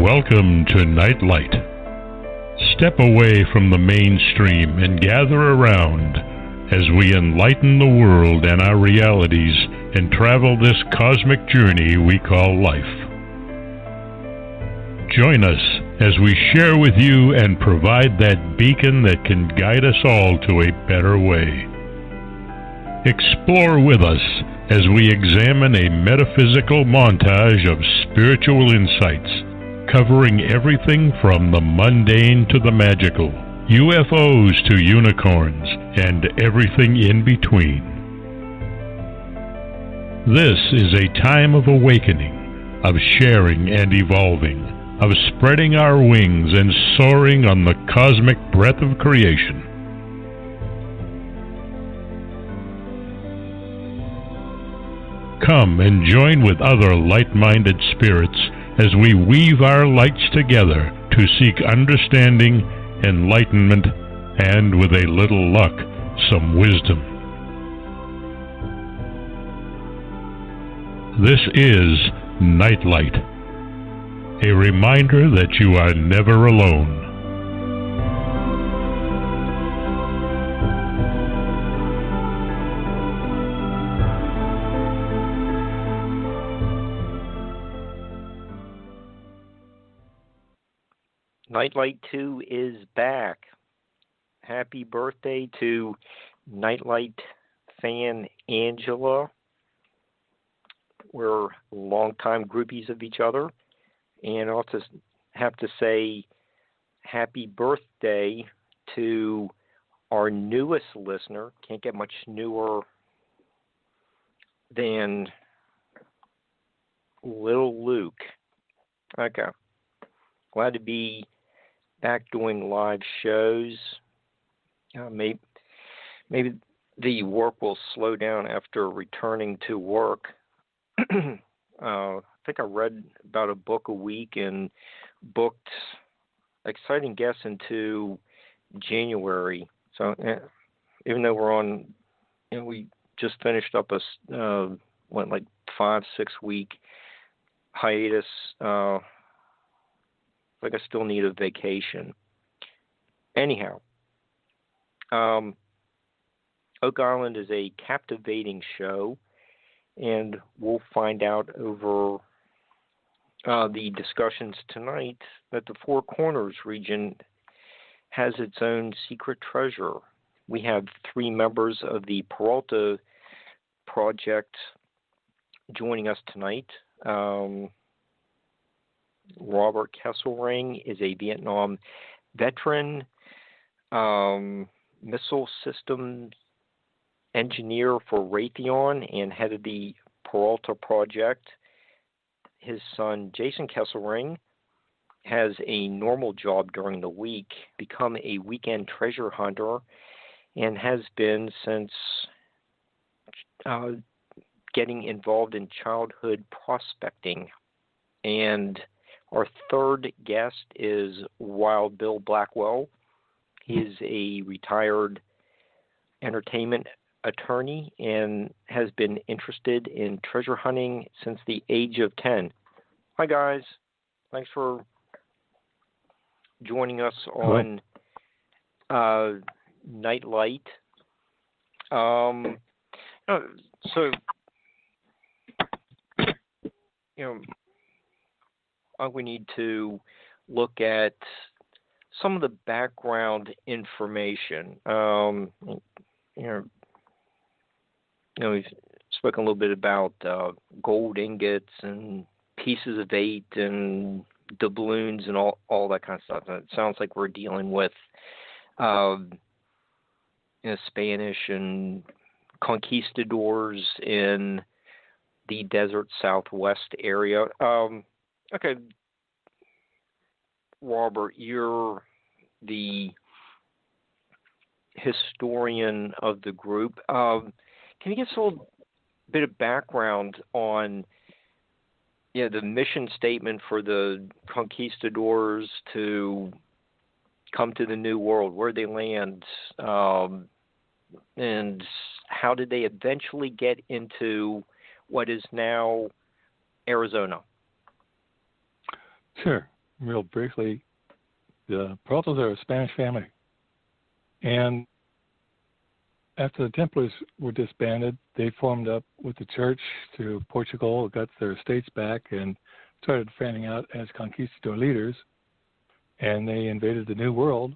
Welcome to Nightlight. Step away from the mainstream and gather around as we enlighten the world and our realities and travel this cosmic journey we call life. Join us as we share with you and provide that beacon that can guide us all to a better way. Explore with us as we examine a metaphysical montage of spiritual insights, covering everything from the mundane to the magical, UFOs to unicorns, and everything in between. This is a time of awakening, of sharing and evolving, of spreading our wings and soaring on the cosmic breath of creation. Come and join with other light-minded spirits as we weave our lights together to seek understanding, enlightenment, and, with a little luck, some wisdom. This is Nightlight, a reminder that you are never alone. Nightlight 2 is back. Happy birthday to Nightlight fan Angela. We're longtime groupies of each other. And I also have to say happy birthday to our newest listener. Can't get much newer than Little Luke. Okay. Glad to be back doing live shows. Maybe the work will slow down after returning to work. I think I read about a book a week and booked exciting guests into January. So even though we're on, we just finished up a 5-6 week hiatus. Like I still need a vacation. Anyhow, Oak Island is a captivating show, and we'll find out over the discussions tonight that the Four Corners region has its own secret treasure. We have 3 members of the Peralta Project joining us tonight. Robert Kesselring is a Vietnam veteran, missile systems engineer for Raytheon and head of the Peralta Project. His son, Jason Kesselring, has a normal job during the week, become a weekend treasure hunter, and has been since getting involved in childhood prospecting. And our third guest is Wild Bill Blackwell. He is a retired entertainment attorney and has been interested in treasure hunting since the age of 10. Hi, guys. Thanks for joining us on Nightlight. We need to look at some of the background information. We've spoken a little bit about gold ingots and pieces of 8 and doubloons and all that kind of stuff. It sounds like we're dealing with Spanish and conquistadors in the desert Southwest area. Okay, Robert, you're the historian of the group. Can you give us a little bit of background on the mission statement for the conquistadors to come to the New World, where they land, and how did they eventually get into what is now Arizona? Sure. real briefly, the Peraltas are a Spanish family. And after the Templars were disbanded, they formed up with the church to Portugal, got their estates back, and started fanning out as conquistador leaders. And they invaded the New World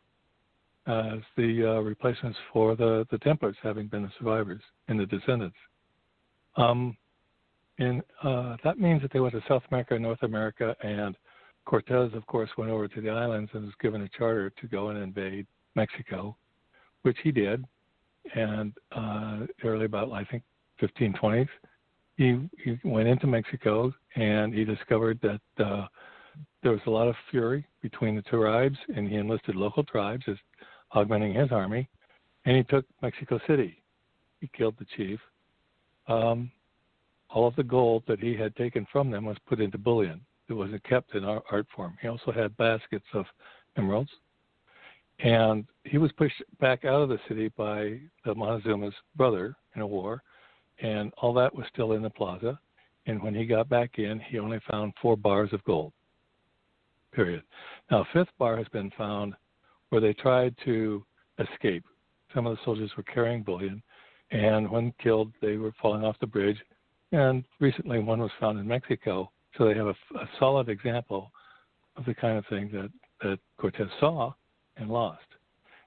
as the replacements for the Templars, having been the survivors and the descendants. That means that they went to South America and North America, and Cortez, of course, went over to the islands and was given a charter to go and invade Mexico, which he did. And early about, I think, 1520s, he went into Mexico, and he discovered that there was a lot of fury between the tribes, and he enlisted local tribes as augmenting his army, and he took Mexico City. He killed the chief. All of the gold that he had taken from them was put into bullion. It wasn't kept in art form. He also had baskets of emeralds. And he was pushed back out of the city by the Montezuma's brother in a war, and all that was still in the plaza. And when he got back in, he only found 4 bars of gold, period. Now, a 5th bar has been found where they tried to escape. Some of the soldiers were carrying bullion, and when killed, they were falling off the bridge. And recently, one was found in Mexico. So they have a solid example of the kind of thing that Cortez saw and lost.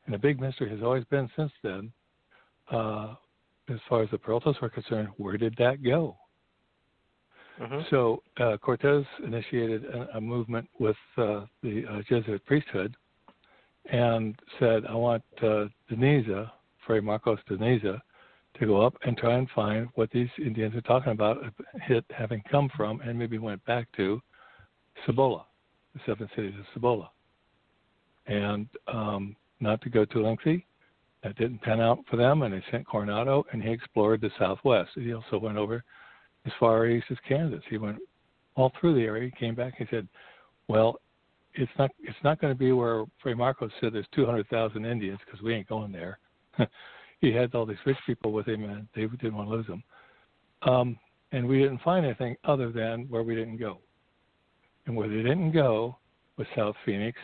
And the big mystery has always been since then, as far as the Peraltas were concerned, where did that go? Mm-hmm. So Cortez initiated a movement with the Jesuit priesthood and said, I want Deniza, Fray Marcos Deniza, to go up and try and find what these Indians are talking about, having come from and maybe went back to Cibola, the 7 cities of Cibola. And not to go too lengthy, that didn't pan out for them, and they sent Coronado, and he explored the Southwest. He also went over as far east as Kansas. He went all through the area. He came back and said, well, it's not going to be where Fray Marcos said there's 200,000 Indians, because we ain't going there. He had all these rich people with him, and they didn't want to lose them. And we didn't find anything other than where we didn't go. And where they didn't go was South Phoenix.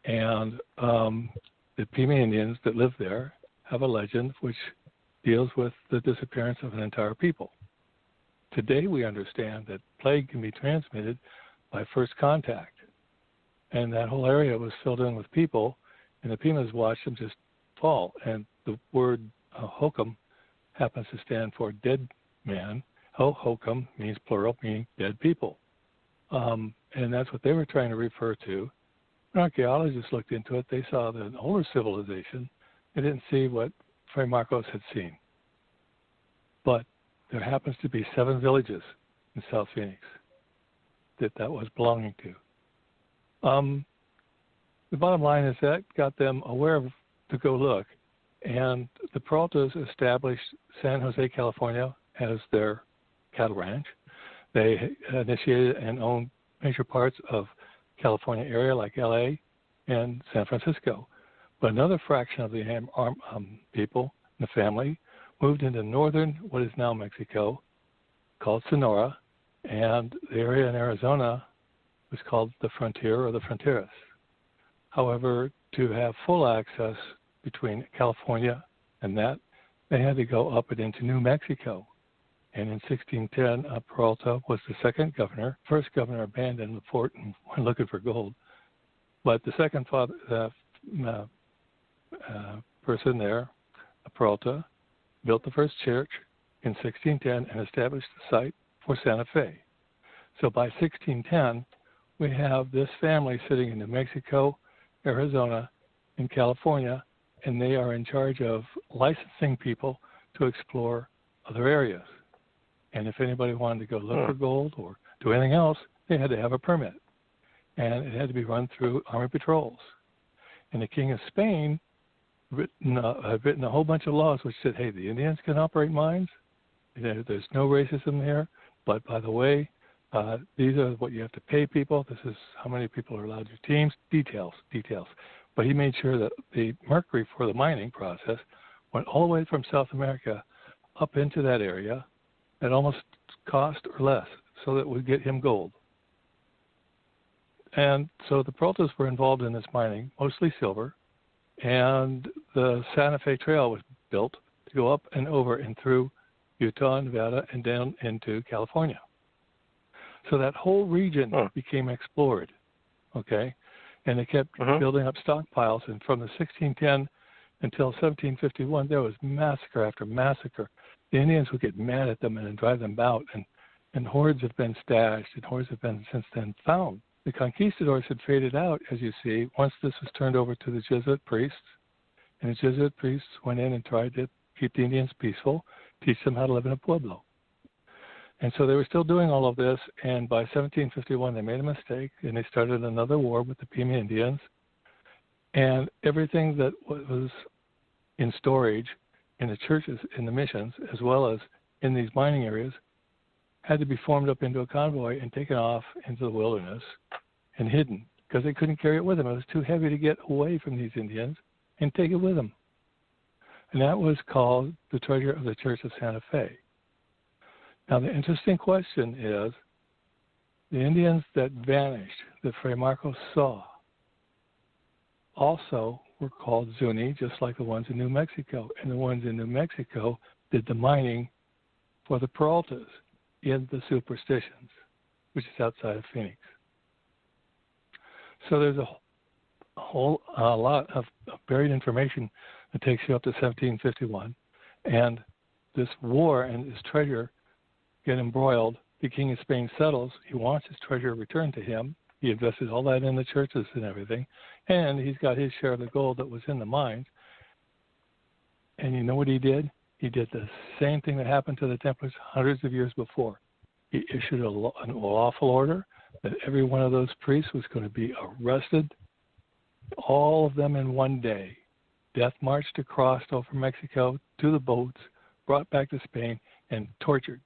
And the Pima Indians that live there have a legend which deals with the disappearance of an entire people. Today we understand that plague can be transmitted by first contact. And that whole area was filled in with people, and the Pimas watched them just fall. And the word hokum happens to stand for dead man. Hokum means plural, meaning dead people. And that's what they were trying to refer to. When archaeologists looked into it, they saw an older civilization. They didn't see what Fray Marcos had seen. But there happens to be 7 villages in South Phoenix that was belonging to. The bottom line is that got them aware to go look. And the Peraltas established San Jose, California as their cattle ranch. They initiated and owned major parts of California area like LA and San Francisco. But another fraction of the people, the family, moved into northern, what is now Mexico, called Sonora, and the area in Arizona was called the frontier or the fronteras. However, to have full access between California and that, they had to go up and into New Mexico. And in 1610, Peralta was the second governor. First governor abandoned the fort and went looking for gold. But the second person there, Peralta, built the first church in 1610 and established the site for Santa Fe. So by 1610, we have this family sitting in New Mexico, Arizona, and California, and they are in charge of licensing people to explore other areas. And if anybody wanted to go look for gold or do anything else, they had to have a permit. And it had to be run through Army patrols. And the King of Spain had written a whole bunch of laws which said, hey, the Indians can operate mines. There's no racism here. But by the way, these are what you have to pay people. This is how many people are allowed your teams. Details. But he made sure that the mercury for the mining process went all the way from South America up into that area at almost cost or less, so that it would get him gold. And so the Peraltas were involved in this mining, mostly silver, and the Santa Fe Trail was built to go up and over and through Utah, Nevada, and down into California. So that whole region became explored, okay? And they kept building up stockpiles, and from the 1610 until 1751, there was massacre after massacre. The Indians would get mad at them and then drive them out, and hordes have been stashed, and hordes have been since then found. The conquistadors had faded out, as you see, once this was turned over to the Jesuit priests, and the Jesuit priests went in and tried to keep the Indians peaceful, teach them how to live in a pueblo. And so they were still doing all of this, and by 1751 they made a mistake, and they started another war with the Pima Indians, and everything that was in storage in the churches, in the missions, as well as in these mining areas, had to be formed up into a convoy and taken off into the wilderness and hidden, because they couldn't carry it with them. It was too heavy to get away from these Indians and take it with them. And that was called the treasure of the Church of Santa Fe. Now, the interesting question is, the Indians that vanished, that Fray Marcos saw, also were called Zuni, just like the ones in New Mexico. And the ones in New Mexico did the mining for the Peraltas in the Superstitions, which is outside of Phoenix. So there's a lot of buried information that takes you up to 1751. And this war and this treasure get embroiled. The King of Spain settles. He wants his treasure returned to him. He invested all that in the churches and everything. And he's got his share of the gold that was in the mines. And you know what he did? He did the same thing that happened to the Templars hundreds of years before. He issued an lawful order that every one of those priests was going to be arrested, all of them in one day. Death marched across over Mexico to the boats, brought back to Spain, and tortured.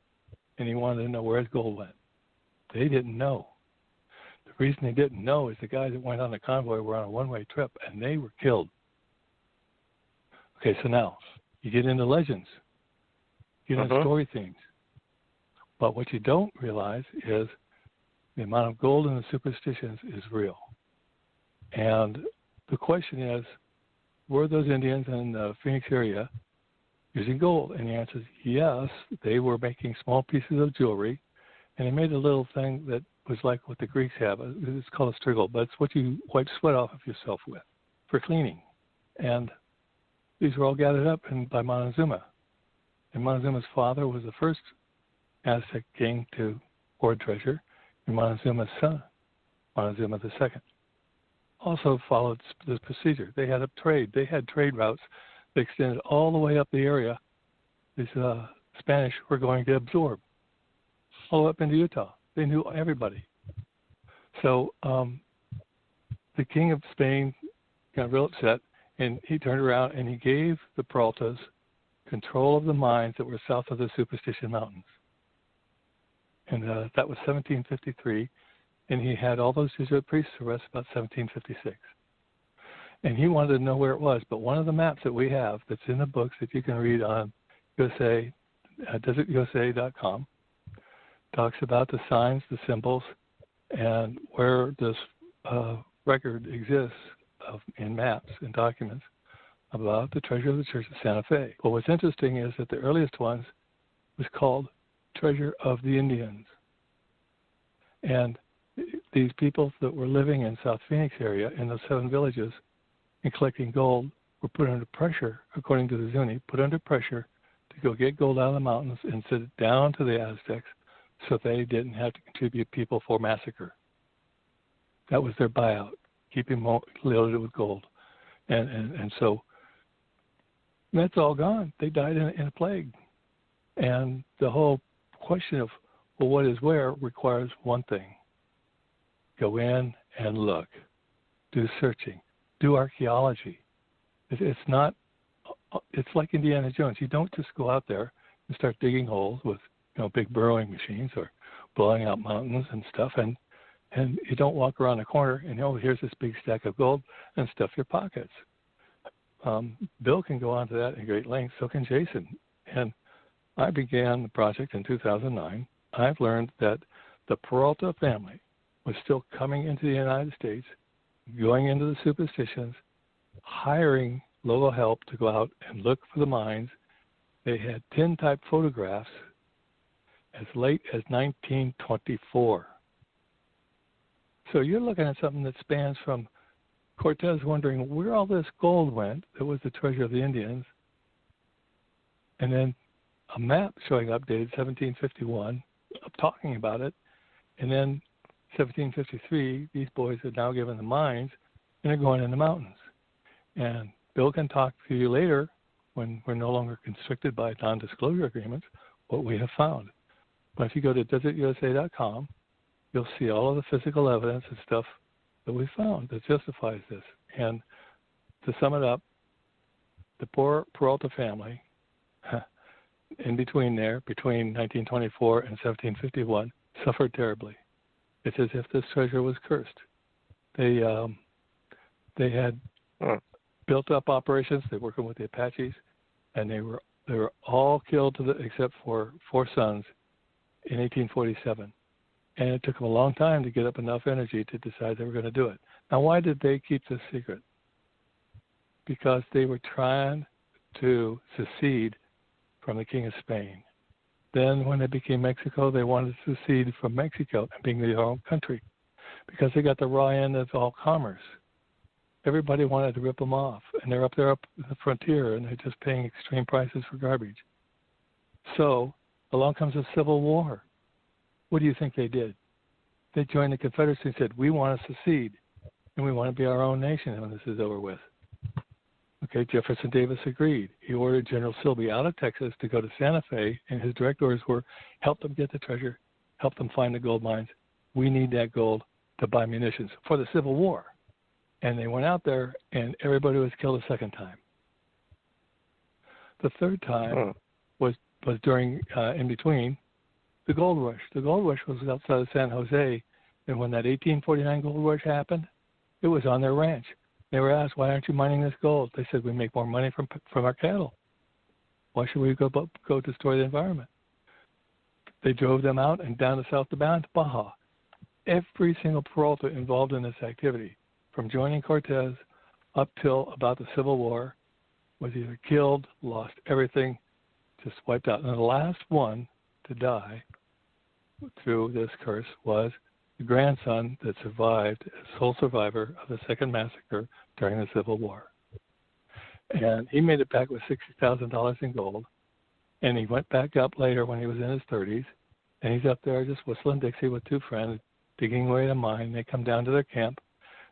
And he wanted to know where his gold went. They didn't know. The reason they didn't know is the guys that went on the convoy were on a one-way trip, and they were killed. Okay, so now you get into legends, you get into story things. But what you don't realize is the amount of gold in the Superstitions is real. And the question is, were those Indians in the Phoenix area using gold? And the answer is yes. They were making small pieces of jewelry, and they made a little thing that was like what the Greeks have. It's called a striggle, but it's what you wipe sweat off of yourself with for cleaning. And these were all gathered up by Montezuma. And Montezuma's father was the first Aztec king to hoard treasure, and Montezuma's son, Montezuma II, also followed this procedure. They had a trade. They had trade routes that extended all the way up the area these Spanish were going to absorb, all the way up into Utah. They knew everybody. So the King of Spain got real upset, and he turned around and he gave the Peraltas control of the mines that were south of the Superstition Mountains. And that was 1753, and he had all those Jesuit priests arrested about 1756. And he wanted to know where it was, but one of the maps that we have that's in the books that you can read on USA, desertusa.com, talks about the signs, the symbols, and where this record exists in maps and documents about the treasure of the Church of Santa Fe. But what's interesting is that the earliest ones was called Treasure of the Indians. And these people that were living in South Phoenix area in those 7 villages and collecting gold were put under pressure, according to the Zuni, put under pressure to go get gold out of the mountains and send it down to the Aztecs so they didn't have to contribute people for massacre. That was their buyout, keeping them loaded with gold. And so that's all gone. They died in a plague. And the whole question of, well, what is where requires one thing. Go in and look. Do searching. Do archaeology. It's like Indiana Jones. You don't just go out there and start digging holes with big burrowing machines or blowing out mountains and stuff, and you don't walk around the corner and here's this big stack of gold and stuff your pockets. Bill can go on to that in great length, so can Jason. And I began the project in 2009. I've learned that the Peralta family was still coming into the United States, going into the superstitions, hiring local help to go out and look for the mines. They had tintype photographs as late as 1924. So you're looking at something that spans from Cortez wondering where all this gold went that was the treasure of the Indians, and then a map showing up dated 1751 talking about it, and then 1753, these boys are now given the mines, and they're going in the mountains. And Bill can talk to you later, when we're no longer constricted by non-disclosure agreements, what we have found. But if you go to desertusa.com, you'll see all of the physical evidence and stuff that we found that justifies this. And to sum it up, the poor Peralta family, in between 1924 and 1751, suffered terribly. It's as if this treasure was cursed. They had built up operations. They're working with the Apaches, and they were all killed except for 4 sons in 1847. And it took them a long time to get up enough energy to decide they were going to do it. Now, why did they keep this secret? Because they were trying to secede from the King of Spain. Then when they became Mexico, they wanted to secede from Mexico and being their own country because they got the raw end of all commerce. Everybody wanted to rip them off, and they're up in the frontier, and they're just paying extreme prices for garbage. So along comes a civil war. What do you think they did? They joined the Confederacy and said, we want to secede, and we want to be our own nation when this is over with. Okay, Jefferson Davis agreed. He ordered General Silby out of Texas to go to Santa Fe, and his direct orders were, help them get the treasure, help them find the gold mines. We need that gold to buy munitions for the Civil War. And they went out there, and everybody was killed a second time. The third time was during, in between, the gold rush. The gold rush was outside of San Jose, and when that 1849 gold rush happened, it was on their ranch. They were asked, why aren't you mining this gold? They said, we make more money from our cattle. Why should we go destroy the environment? They drove them out and down to South to Baja. Every single Peralta involved in this activity, from joining Cortez up till about the Civil War, was either killed, lost everything, just wiped out. And the last one to die through this curse was the grandson that survived as sole survivor of the second massacre during the Civil War. And he made it back with $60,000 in gold. And he went back up later when he was in his 30s. And he's up there just whistling Dixie with 2 friends, digging away at a mine. They come down to their camp.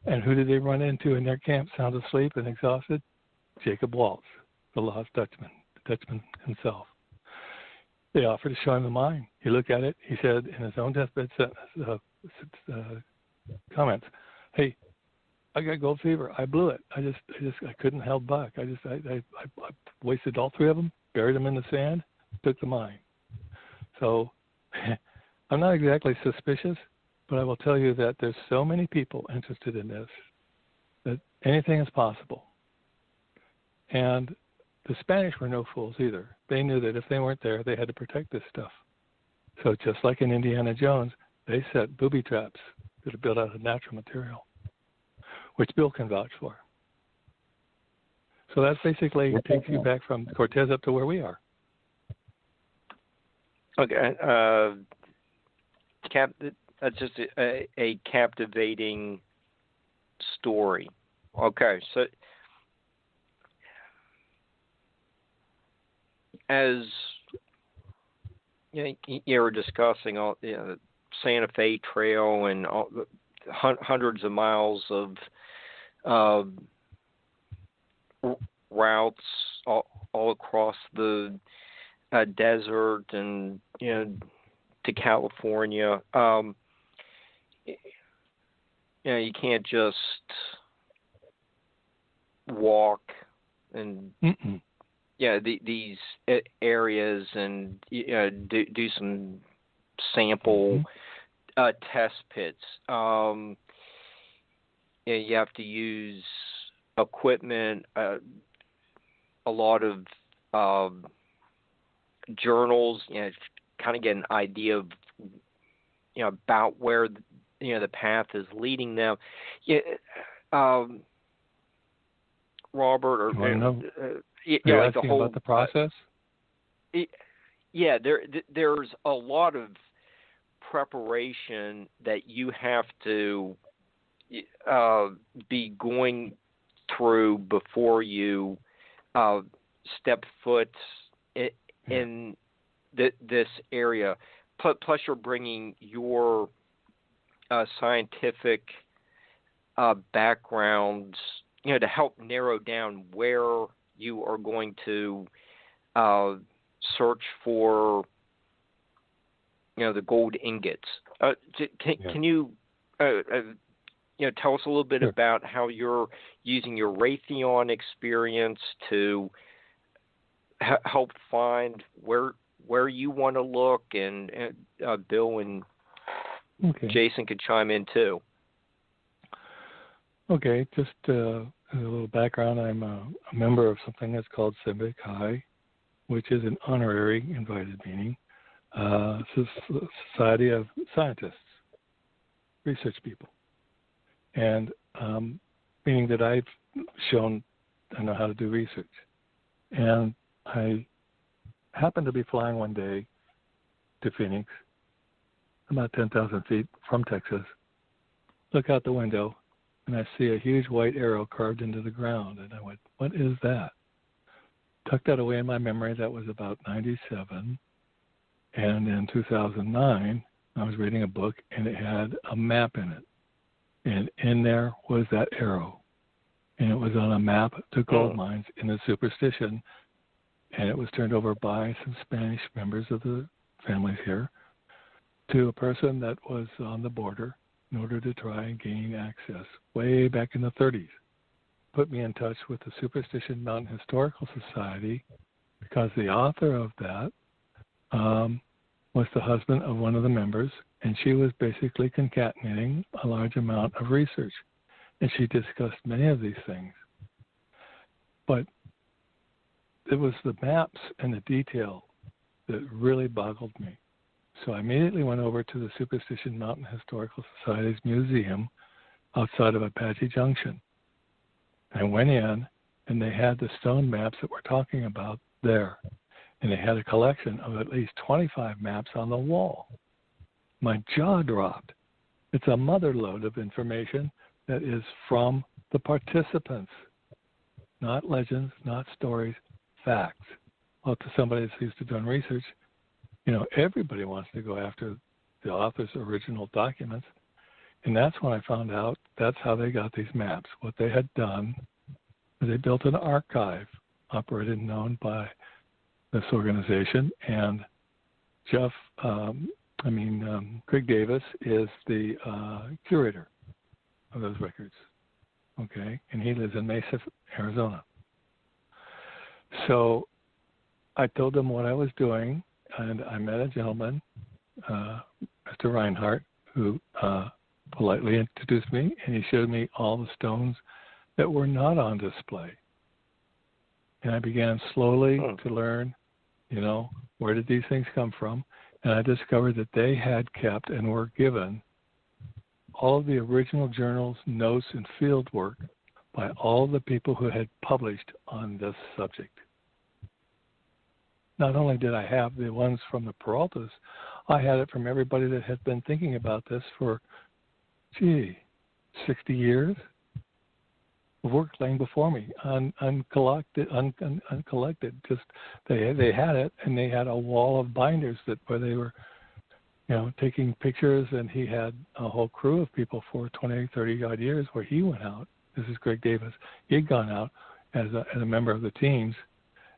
And who did they run into in their camp, sound asleep and exhausted? Jacob Waltz, the Lost Dutchman, the Dutchman himself. They offered to show him the mine. He looked at it. He said in his own deathbed comments, hey, I got gold fever. I blew it. I couldn't hold back. I wasted all 3 of them, buried them in the sand, took the mine. So I'm not exactly suspicious, but I will tell you that there's so many people interested in this that anything is possible. And the Spanish were no fools either. They knew that if they weren't there, they had to protect this stuff. So just like in Indiana Jones, they set booby traps that are built out of natural material, which Bill can vouch for. So that's basically takes you back from Cortez up to where we are. Okay. That's just a captivating story. Okay, so as you were discussing all the Santa Fe Trail and all the hundreds of miles of routes all across the desert and to California, you can't just walk and these areas and do some sample test pits. You have to use equipment, a lot of journals, kind of get an idea of about where the path is leading them. Yeah, Robert, or you're like the asking whole about the process. There's a lot of preparation that you have to be going through before you step foot in this area. Plus, you're bringing your scientific backgrounds, to help narrow down where you are going to search for, the gold ingots. Can you, tell us a little bit about how you're using your Raytheon experience to help find where you want to look, and Bill and Jason could chime in too. Okay, just a little background. I'm a member of something that's called Civic High, which is an honorary invited meeting. It's a society of scientists, research people, and meaning that I've shown I know how to do research. And I happened to be flying one day to Phoenix, about 10,000 feet from Texas, look out the window, and I see a huge white arrow carved into the ground. And I went, what is that? Tucked that away in my memory. That was about 97. And in 2009, I was reading a book, and it had a map in it. And in there was that arrow. And it was on a map to gold mines in the Superstition. And it was turned over by some Spanish members of the families here to a person that was on the border in order to try and gain access way back in the 30s. Put me in touch with the Superstition Mountain Historical Society, because the author of that was the husband of one of the members, and she was basically concatenating a large amount of research. And she discussed many of these things. But it was the maps and the detail that really boggled me. So I immediately went over to the Superstition Mountain Historical Society's museum outside of Apache Junction. I went in, and they had the stone maps that we're talking about there. And they had a collection of at least 25 maps on the wall. My jaw dropped. It's a mother lode of information that is from the participants, not legends, not stories, facts. Well, to somebody that's used to doing research, everybody wants to go after the author's original documents. And that's when I found out that's how they got these maps. What they had done was they built an archive operated and known by this organization. And Craig Davis is the curator of those records. Okay. And he lives in Mesa, Arizona. So I told them what I was doing, and I met a gentleman, Mr. Reinhardt, who politely introduced me, and he showed me all the stones that were not on display. And I began slowly to learn, where did these things come from? And I discovered that they had kept and were given all of the original journals, notes, and field work by all the people who had published on this subject. Not only did I have the ones from the Peraltas, I had it from everybody that had been thinking about this for, 60 years of work laying before me, uncollected. Just they had it, and they had a wall of binders where they were, taking pictures, and he had a whole crew of people for 20, 30 odd years where he went out. This is Greg Davis. He'd gone out as a member of the teams,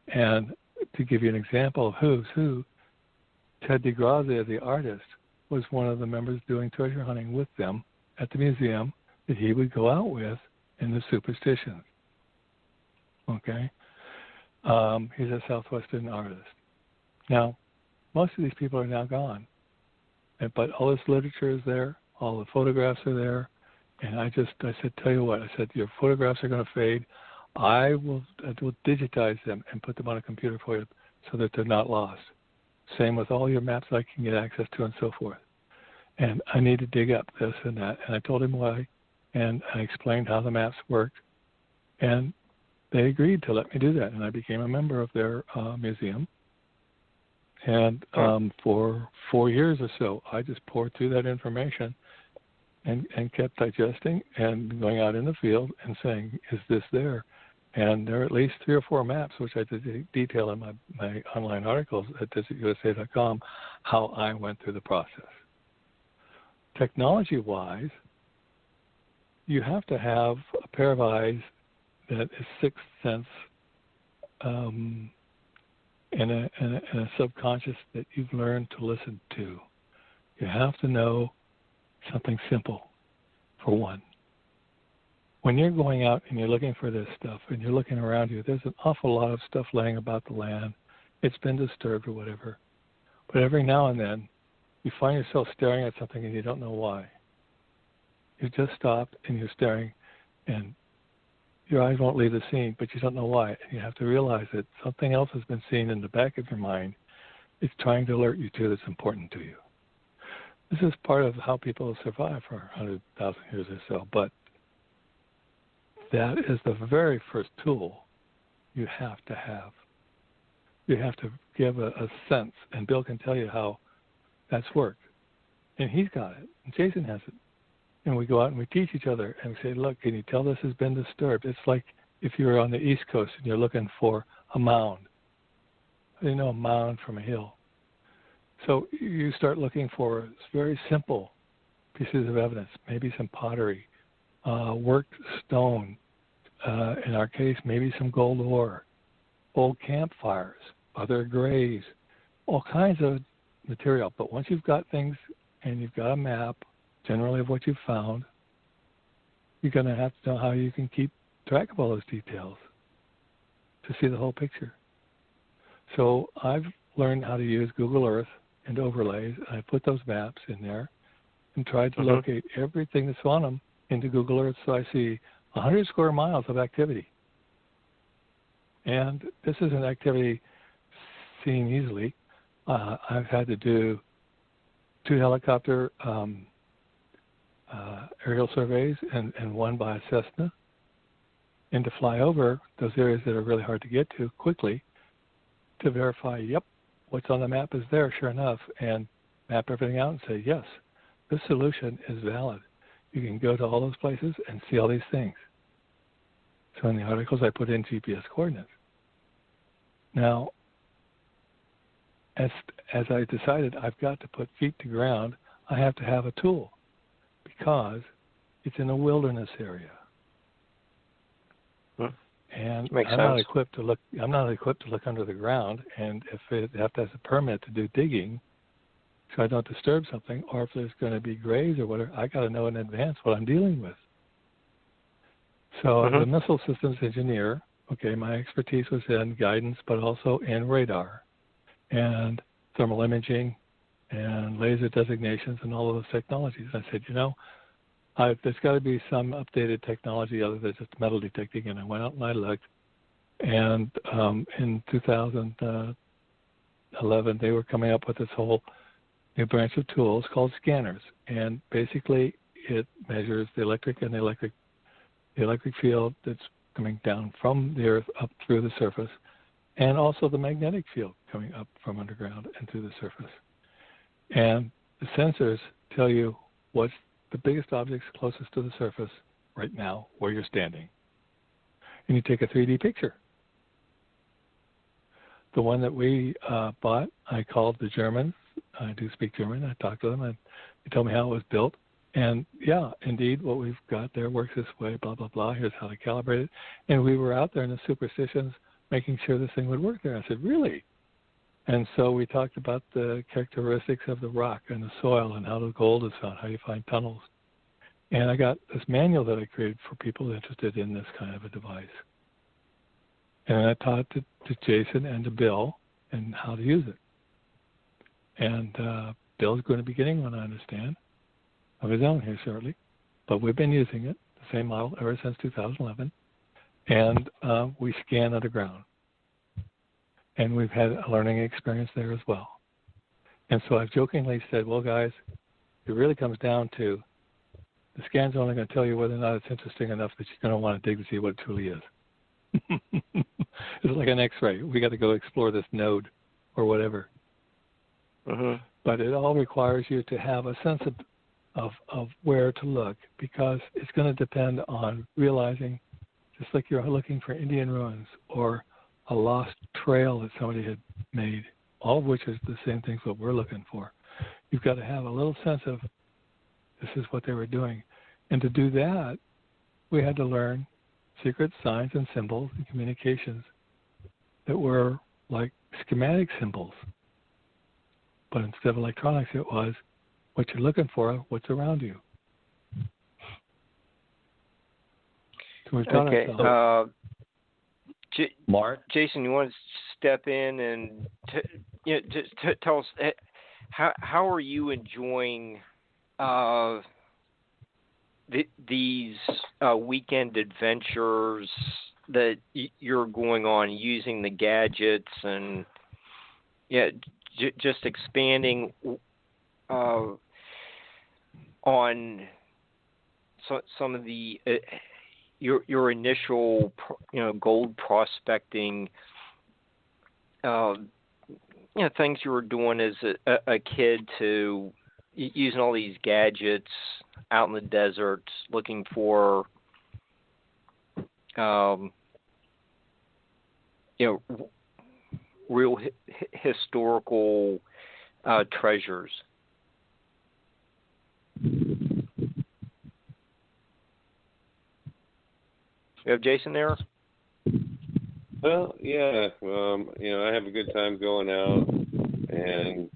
and to give you an example of who's who, Ted DeGrazia, the artist, was one of the members doing treasure hunting with them at the museum that he would go out with in the Superstition. Okay? He's a Southwestern artist. Now, most of these people are now gone. But all this literature is there, all the photographs are there, and I said, tell you what, I said, your photographs are going to fade. I will digitize them and put them on a computer for you so that they're not lost. Same with all your maps I can get access to and so forth. and I need to dig up this and that. And I told him why, and I explained how the maps worked, and they agreed to let me do that, and I became a member of their museum. And for 4 years or so, I just poured through that information and kept digesting and going out in the field and saying, is this there? And there are at least 3 or 4 maps, which I detail in my online articles at decipherusa.com, how I went through the process. Technology-wise, you have to have a pair of eyes that is sixth sense and a subconscious that you've learned to listen to. You have to know something simple, for one. When you're going out and you're looking for this stuff and you're looking around you, there's an awful lot of stuff laying about the land. It's been disturbed or whatever. But every now and then, you find yourself staring at something and you don't know why. You just stopped and you're staring and your eyes won't leave the scene, but you don't know why. And you have to realize that something else has been seen in the back of your mind. It's trying to alert you to that's important to you. This is part of how people have survived for 100,000 years or so, but that is the very first tool you have to have. You have to give a sense, and Bill can tell you how that's worked. And he's got it, and Jason has it. And we go out and we teach each other, and we say, look, can you tell this has been disturbed? It's like if you're on the East Coast and you're looking for a mound. How do you know a mound from a hill? So you start looking for very simple pieces of evidence, maybe some pottery, worked stone, in our case, maybe some gold ore, old campfires, other graves, all kinds of material. But once you've got things and you've got a map, generally of what you've found, you're going to have to know how you can keep track of all those details to see the whole picture. So I've learned how to use Google Earth and overlays. I put those maps in there and tried to locate everything that's on them into Google Earth, so I see 100 square miles of activity. And this is an activity seen easily. I've had to do 2 helicopter aerial surveys and 1 by a Cessna, and to fly over those areas that are really hard to get to quickly to verify, yep, what's on the map is there, sure enough, and map everything out and say, yes, this solution is valid. You can go to all those places and see all these things. So in the articles, I put in GPS coordinates. Now, as I decided I've got to put feet to ground, I have to have a tool because it's in a wilderness area. And I'm not equipped to look under the ground, and if it has a permit to do digging, so I don't disturb something, or if there's going to be graves or whatever, I got to know in advance what I'm dealing with. So as a missile systems engineer, my expertise was in guidance, but also in radar and thermal imaging and laser designations and all of those technologies. I said, there's got to be some updated technology other than just metal detecting. And I went out and I looked. And in 2011, they were coming up with this whole new branch of tools called scanners. And basically, it measures the electric field that's coming down from the Earth up through the surface, and also the magnetic field coming up from underground and through the surface. And the sensors tell you what's the biggest objects closest to the surface right now where you're standing. And you take a 3D picture. The one that we bought, I called the Germans. I do speak German. I talked to them, and they told me how it was built. And yeah, indeed, what we've got there works this way, blah, blah, blah. Here's how to calibrate it. And we were out there in the Superstitions making sure this thing would work there. I said, really? And so we talked about the characteristics of the rock and the soil and how the gold is found, how you find tunnels. And I got this manual that I created for people interested in this kind of a device. And I taught it to Jason and to Bill and how to use it. And Bill's going to be getting one, I understand, of his own here shortly. But we've been using it, the same model, ever since 2011. And we scan underground. And we've had a learning experience there as well. And so I've jokingly said, well, guys, it really comes down to the scan's only going to tell you whether or not it's interesting enough that you're going to want to dig to see what it truly is. It's like an X-ray. We got to go explore this node or whatever. But it all requires you to have a sense of where to look, because it's going to depend on realizing, just like you're looking for Indian ruins or a lost trail that somebody had made, all of which is the same things what we're looking for. You've got to have a little sense of this is what they were doing. And to do that, we had to learn secret signs and symbols and communications that were like schematic symbols. But instead of electronics, it was what you're looking for, what's around you. So we've taught ourselves. Mark? Jason, you want to step in and just tell us, how are you enjoying these weekend adventures that you're going on, using the gadgets and just expanding on some of the your initial gold prospecting things you were doing as a kid, to using all these gadgets out in the desert looking for real historical treasures. You have Jason there? Well, yeah. I have a good time going out, and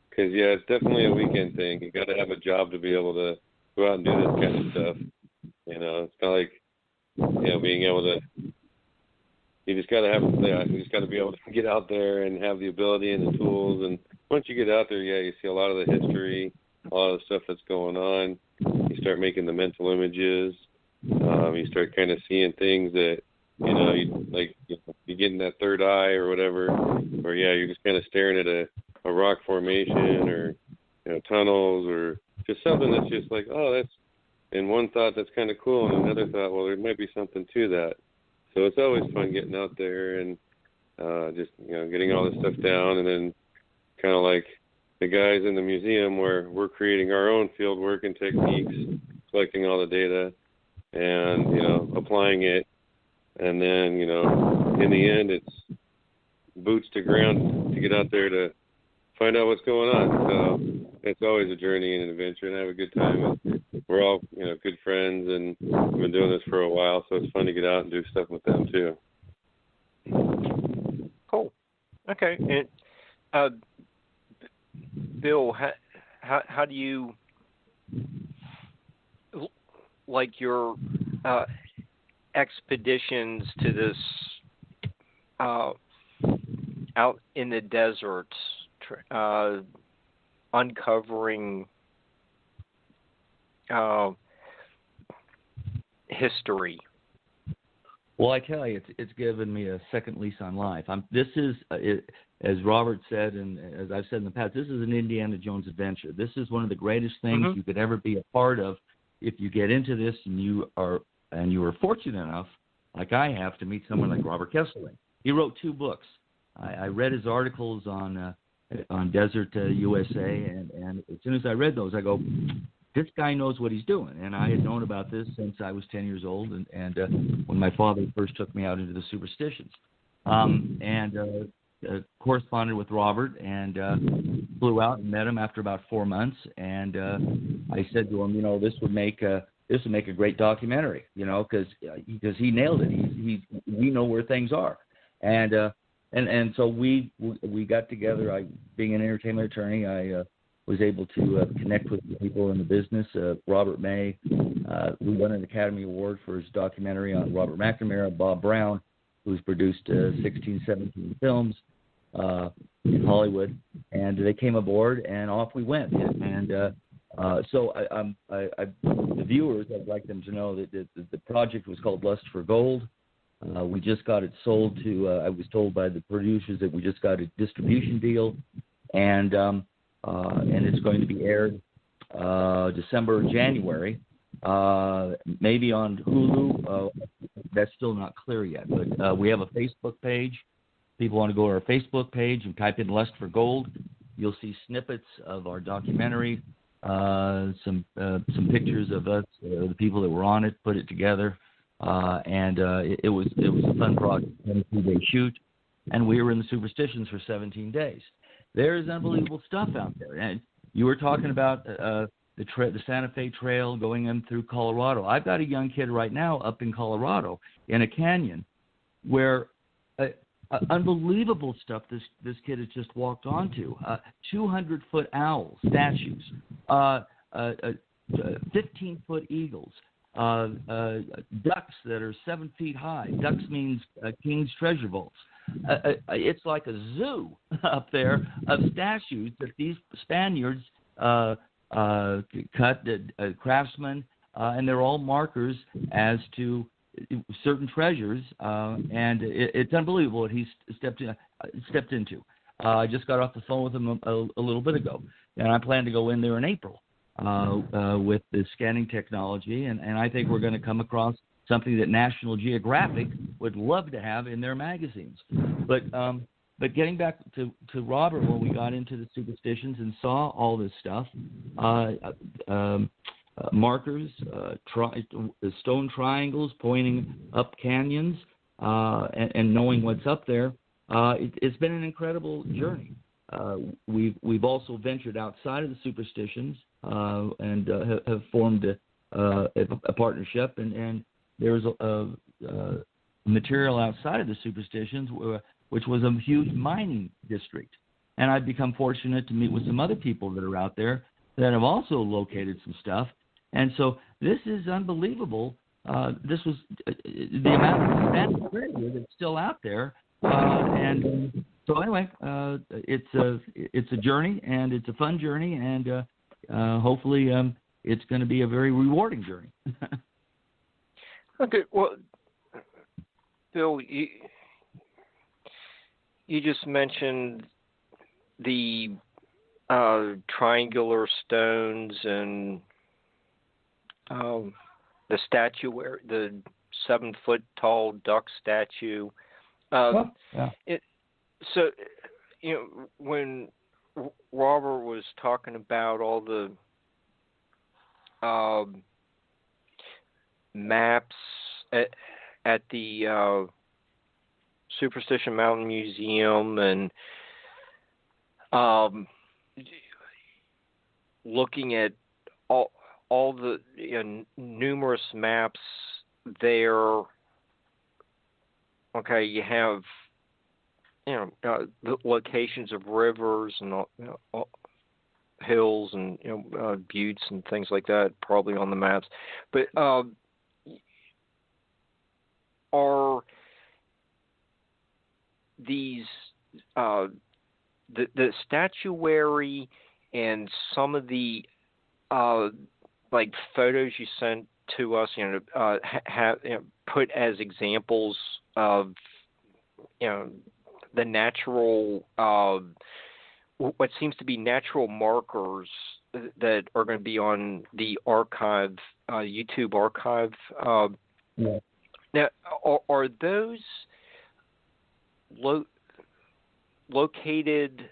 because it's definitely a weekend thing. You got to have a job to be able to go out and do this kind of stuff. It's not like being able to. You just got to have. You just got to be able to get out there and have the ability and the tools. And once you get out there, you see a lot of the history, a lot of the stuff that's going on. You start making the mental images. You start kind of seeing things that you get in that third eye or whatever, or you're just kind of staring at a rock formation or tunnels or just something that's just like, oh, that's in one thought that's kind of cool, and another thought, well, there might be something to that. So it's always fun getting out there and just getting all this stuff down, and then kind of like the guys in the museum where we're creating our own field work and techniques, collecting all the data and applying it, and then in the end it's boots to ground to get out there to find out what's going on. So it's always a journey and an adventure, and I have a good time. And we're all good friends, and we've been doing this for a while, so it's fun to get out and do stuff with them too. Cool. Okay. And Bill, how do you like your expeditions to this out in the desert, uncovering history? Well, I tell you, it's given me a second lease on life. This is, as Robert said, and as I've said in the past, this is an Indiana Jones adventure. This is one of the greatest things you could ever be a part of if you get into this and you are fortunate enough, like I have, to meet someone like Robert Kesselring. He wrote 2 books. I read his articles on Desert USA, and as soon as I read those, I go, this guy knows what he's doing. And I had known about this since I was 10 years old, and when my father first took me out into the Superstitions. Corresponded with Robert and flew out and met him after about 4 months. And I said to him, this would make a great documentary, because he nailed it. We know where things are, and so we got together. Being an entertainment attorney, I was able to connect with the people in the business. Robert May, we won an Academy Award for his documentary on Robert McNamara. Bob Brown, who's produced 16, 17 films in Hollywood, and they came aboard, and off we went. And so the viewers, I'd like them to know that the project was called Lust for Gold. We just got it sold to, I was told by the producers that we just got a distribution deal, and it's going to be aired December or January. Maybe on Hulu. That's still not clear yet. But we have a Facebook page. People want to go to our Facebook page and type in Lust for Gold. You'll see snippets of our documentary, some pictures of us, the people that were on it, put it together, and it was a fun project. 22-day shoot, and we were in the Superstitions for 17 days. There's unbelievable stuff out there, and you were talking about the Santa Fe Trail going in through Colorado. I've got a young kid right now up in Colorado in a canyon where unbelievable stuff this kid has just walked onto. 200-foot owls, statues, 15-foot eagles, ducks that are 7 feet high. Ducks means king's treasure vaults. It's like a zoo up there of statues that these Spaniards cut, craftsmen, and they're all markers as to certain treasures, and it's unbelievable what he's stepped into. I just got off the phone with him a little bit ago, and I plan to go in there in April with the scanning technology, and I think we're going to come across something that National Geographic would love to have in their magazines. But getting back to Robert, when we got into the Superstitions and saw all this stuff, markers, stone triangles pointing up canyons, and knowing what's up there, it's been an incredible journey. We've also ventured outside of the Superstitions and have formed a partnership, and there's material outside of the Superstitions, which was a huge mining district. And I've become fortunate to meet with some other people that are out there that have also located some stuff. And so this is unbelievable. This was the amount of Spanish treasure that's still out there. And so anyway, it's a journey, and it's a fun journey, and hopefully it's going to be a very rewarding journey. Okay, well, Bill, you just mentioned the triangular stones and the statuary, the 7-foot tall duck statue. Yeah. So, when Robert was talking about all the maps at the Superstition Mountain Museum, and looking at all the numerous maps there. Okay, you have the locations of rivers and hills and buttes and things like that, probably on the maps. But are these the statuary and some of the like photos you sent to us, have put as examples of the natural what seems to be natural markers that are going to be on the archive, YouTube archive. Yeah. Now, are those located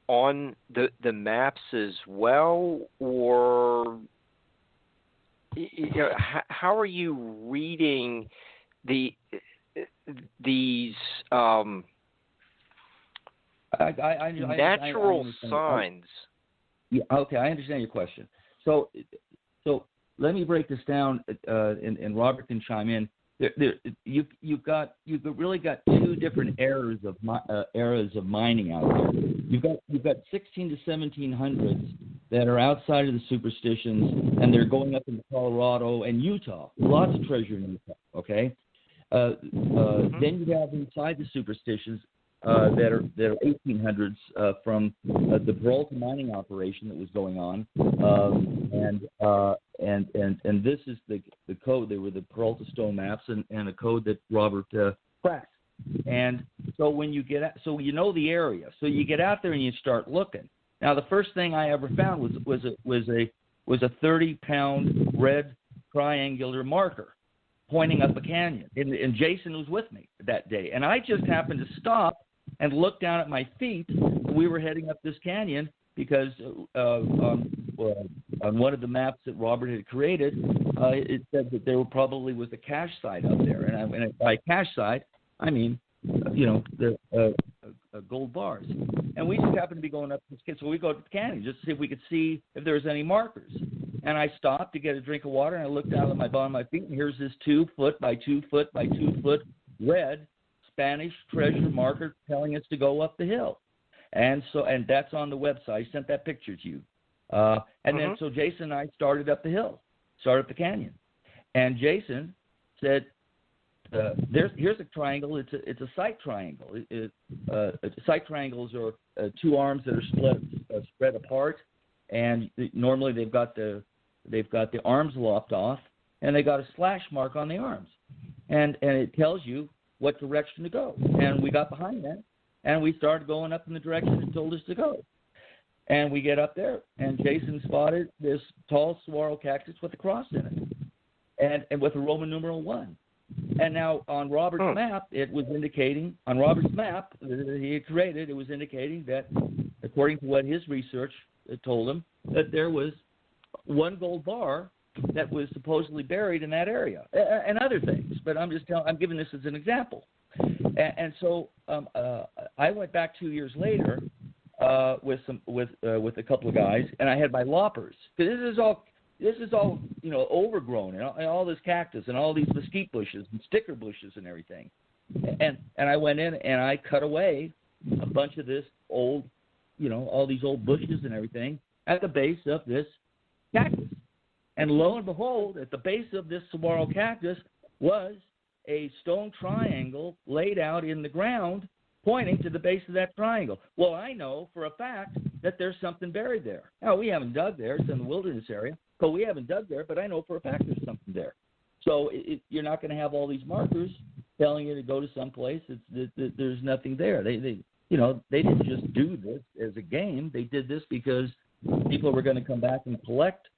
on the maps as well, or how are you reading these? Natural signs. Yeah, okay, I understand your question. So let me break this down, and Robert can chime in. You've really got two different eras of mining out there. You've got 16 to 1700s that are outside of the Superstitions, and they're going up into Colorado and Utah. Lots of treasure in Utah. Okay. Then you have inside the Superstitions that are 1800s from the Peralta mining operation that was going on, and this is the code. They were the Peralta stone maps and a code that Robert cracked. And so when you get so you know the area, so you get out there and you start looking. Now the first thing I ever found was was a 30-pound red triangular marker pointing up a canyon. And Jason was with me that day. And I just happened to stop and look down at my feet. We were heading up this canyon because on one of the maps that Robert had created, it said that there probably was a cache site up there. And by cache site, I mean, the gold bars. And we just happened to be going up this canyon. So we go to the canyon just to see if we could see if there was any markers. And I stopped to get a drink of water, and I looked down at my bottom of my feet, and here's this 2 foot by 2 foot by 2 foot red Spanish treasure marker telling us to go up the hill. And that's on the website. I sent that picture to you. Then so Jason and I started up the hill, started up the canyon. And Jason said, here's a triangle. It's a sight triangle. Sight triangles are two arms that are spread apart, and normally they've got the arms lopped off, and they got a slash mark on the arms, and it tells you what direction to go. And we got behind that, and we started going up in the direction it told us to go. And we get up there, and Jason spotted this tall saguaro cactus with a cross in it, and with a Roman numeral 1. And now on Robert's map, it was indicating, on Robert's map that he had created, it was indicating that, according to what his research told him, that there was one gold bar that was supposedly buried in that area, and other things. But I'm giving this as an example. And so I went back 2 years later with a couple of guys, and I had my loppers. Because this is all overgrown, and all this cactus and all these mesquite bushes and sticker bushes and everything. And I went in and I cut away a bunch of this old, all these old bushes and everything at the base of this cactus. And lo and behold, at the base of this saguaro cactus was a stone triangle laid out in the ground pointing to the base of that triangle. Well, I know for a fact that there's something buried there. Now, we haven't dug there. It's in the wilderness area. But we haven't dug there, but I know for a fact there's something there. So you're not going to have all these markers telling you to go to some place. There's nothing there. They didn't just do this as a game. They did this because people were going to come back and collect,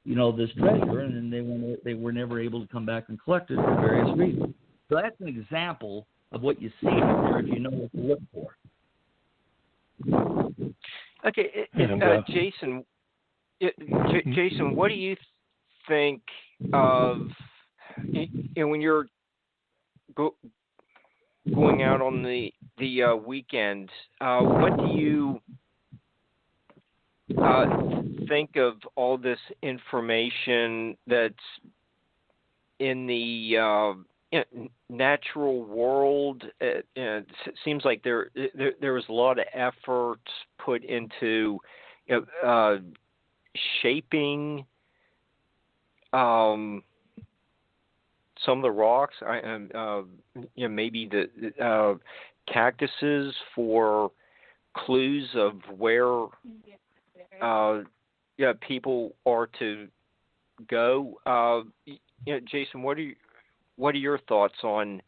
this treasure, and then they were never able to come back and collect it for various reasons. So that's an example of what you see out there if you know what to look for. Okay, Jason. Jason, what do you think of when you're going out on the weekend? What do you think of all this information that's in the natural world? It seems like there was a lot of effort put into shaping some of the rocks, maybe the cactuses for clues of where people are to go. Jason, what are your thoughts on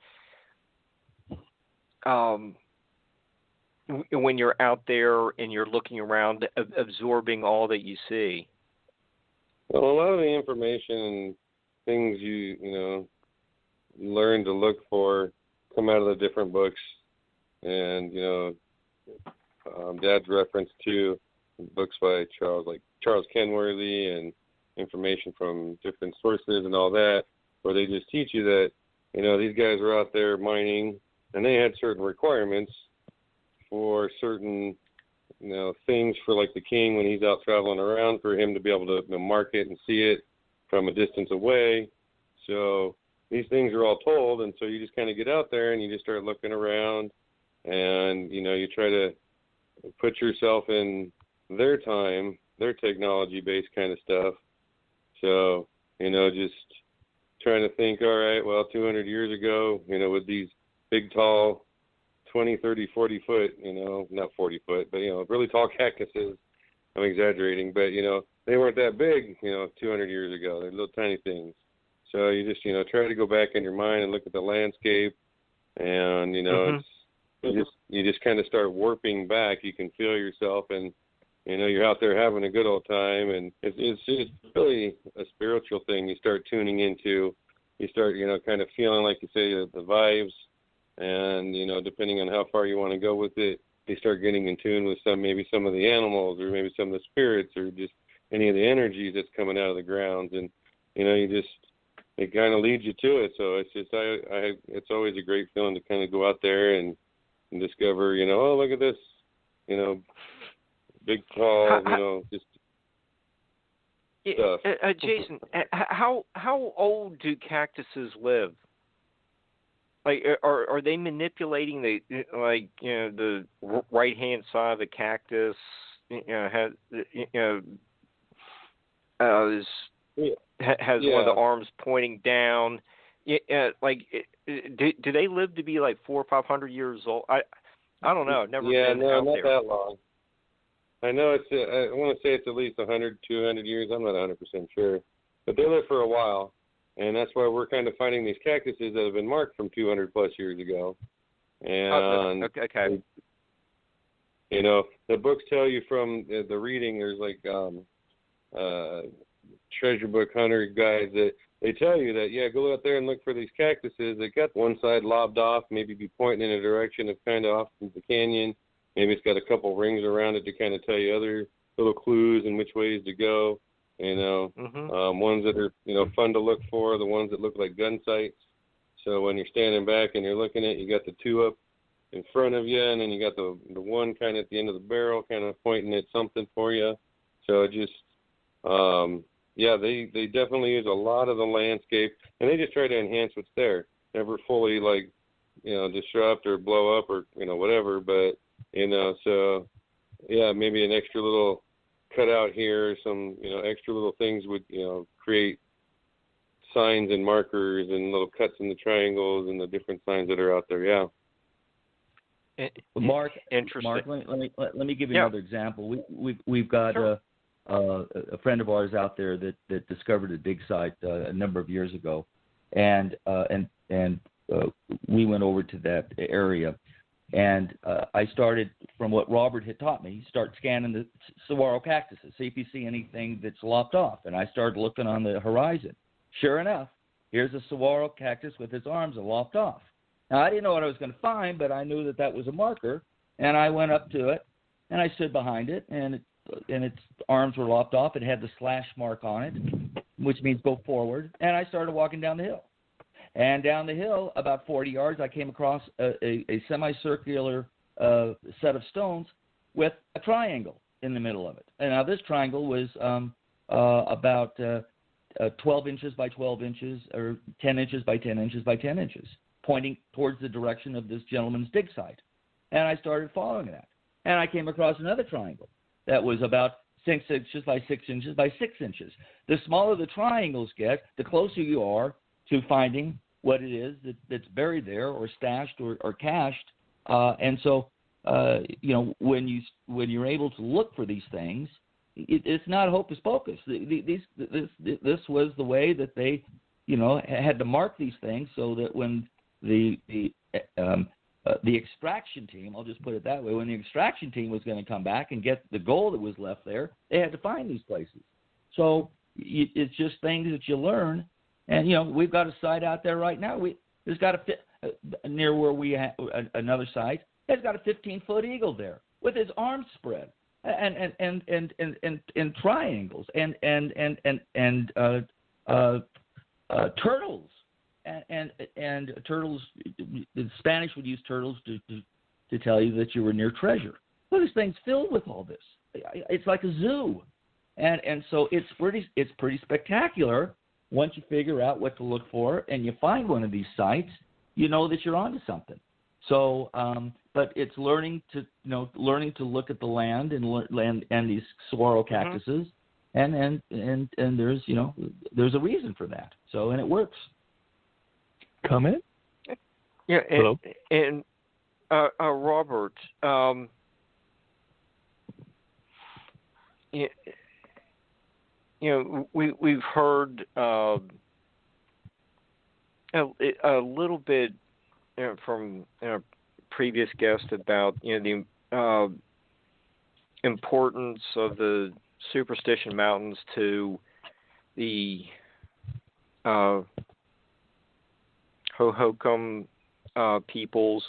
when you're out there and you're looking around, absorbing all that you see? Well, a lot of the information and things you learn to look for come out of the different books, and Dad's reference to books by Charles Kenworthy and information from different sources and all that, where they just teach you that these guys were out there mining, and they had certain requirements for certain things for like the king when he's out traveling around, for him to be able to mark it and see it from a distance away. So these things are all told, and so you just kind of get out there and you just start looking around, and you try to put yourself in their time, their technology-based kind of stuff. So just trying to think, all right, well, 200 years ago, with these big, tall 20, 30, 40 foot, not 40 foot, but, really tall cactuses. I'm exaggerating, but, they weren't that big, 200 years ago. They're little tiny things. So you just, try to go back in your mind and look at the landscape, and, you just kind of start warping back. You can feel yourself, and you're out there having a good old time, and it's really a spiritual thing. You start tuning into, you start, kind of feeling, like you say, the vibes, and, depending on how far you want to go with it, you start getting in tune with maybe some of the animals, or maybe some of the spirits, or just any of the energy that's coming out of the grounds, and, it kind of leads you to it. So it's just, it's always a great feeling to kind of go out there and discover, oh, look at this, big tall, just stuff. Jason, how old do cactuses live? Like, are they manipulating the right hand side of the cactus? Has one of the arms pointing down? Do they live to be like 400 or 500 years old? I don't know. I've never been out not there. that long. I know I want to say it's at least 100, 200 years. I'm not 100% sure, but they live for a while, and that's why we're kind of finding these cactuses that have been marked from 200 plus years ago. And okay. The books tell you from the reading. There's like treasure book hunter guides that they tell you that go out there and look for these cactuses that got one side lobbed off, maybe be pointing in a direction of kind of off the canyon. Maybe it's got a couple rings around it to kind of tell you other little clues and which ways to go. Ones that are fun to look for, the ones that look like gun sights. So when you're standing back and you're looking at, you got the two up in front of you, and then you got the one kind of at the end of the barrel, kind of pointing at something for you. So it just they definitely use a lot of the landscape, and they just try to enhance what's there. Never fully disrupt or blow up or whatever, but maybe an extra little cutout here, some extra little things would create signs and markers and little cuts in the triangles and the different signs that are out there. Yeah. Mark, interesting. Mark, let me give you another example. We've got a friend of ours out there that discovered a dig site a number of years ago, and we went over to that area, and I started from what Robert had taught me. Start scanning the saguaro cactuses, see if you see anything that's lopped off, and I started looking on the horizon. Sure enough, here's a saguaro cactus with its arms lopped off. Now, I didn't know what I was going to find, but I knew that was a marker, and I went up to it, and I stood behind it, and its arms were lopped off. It had the slash mark on it, which means go forward, and I started walking down the hill. And down the hill, about 40 yards, I came across a semicircular set of stones with a triangle in the middle of it. And now this triangle was about 12 inches by 12 inches, or 10 inches by 10 inches by 10 inches, pointing towards the direction of this gentleman's dig site. And I started following that. And I came across another triangle that was about 6 inches by 6 inches by 6 inches. The smaller the triangles get, the closer you are to finding what it is that's buried there or stashed or cached. And so, when you're able to look for these things, it's not hocus pocus. This was the way that they, had to mark these things so that when the extraction team, I'll just put it that way, when the extraction team was going to come back and get the gold that was left there, they had to find these places. So it's just things that you learn. And, we've got a site out there right now. There's got near where we have another site. There's got a 15-foot eagle there with his arms spread and triangles and turtles and turtles. The Spanish would use turtles to tell you that you were near treasure. Well, this thing's filled with all this. It's like a zoo, and so it's pretty spectacular. Once you figure out what to look for and you find one of these sites, you know that you're onto something. So, but it's learning to look at the land and these saguaro cactuses, and there's there's a reason for that. So, and it works. Comment? Yeah. Hello. And Robert, we've heard a little bit from previous guests about the importance of the Superstition Mountains to the Hohokam peoples.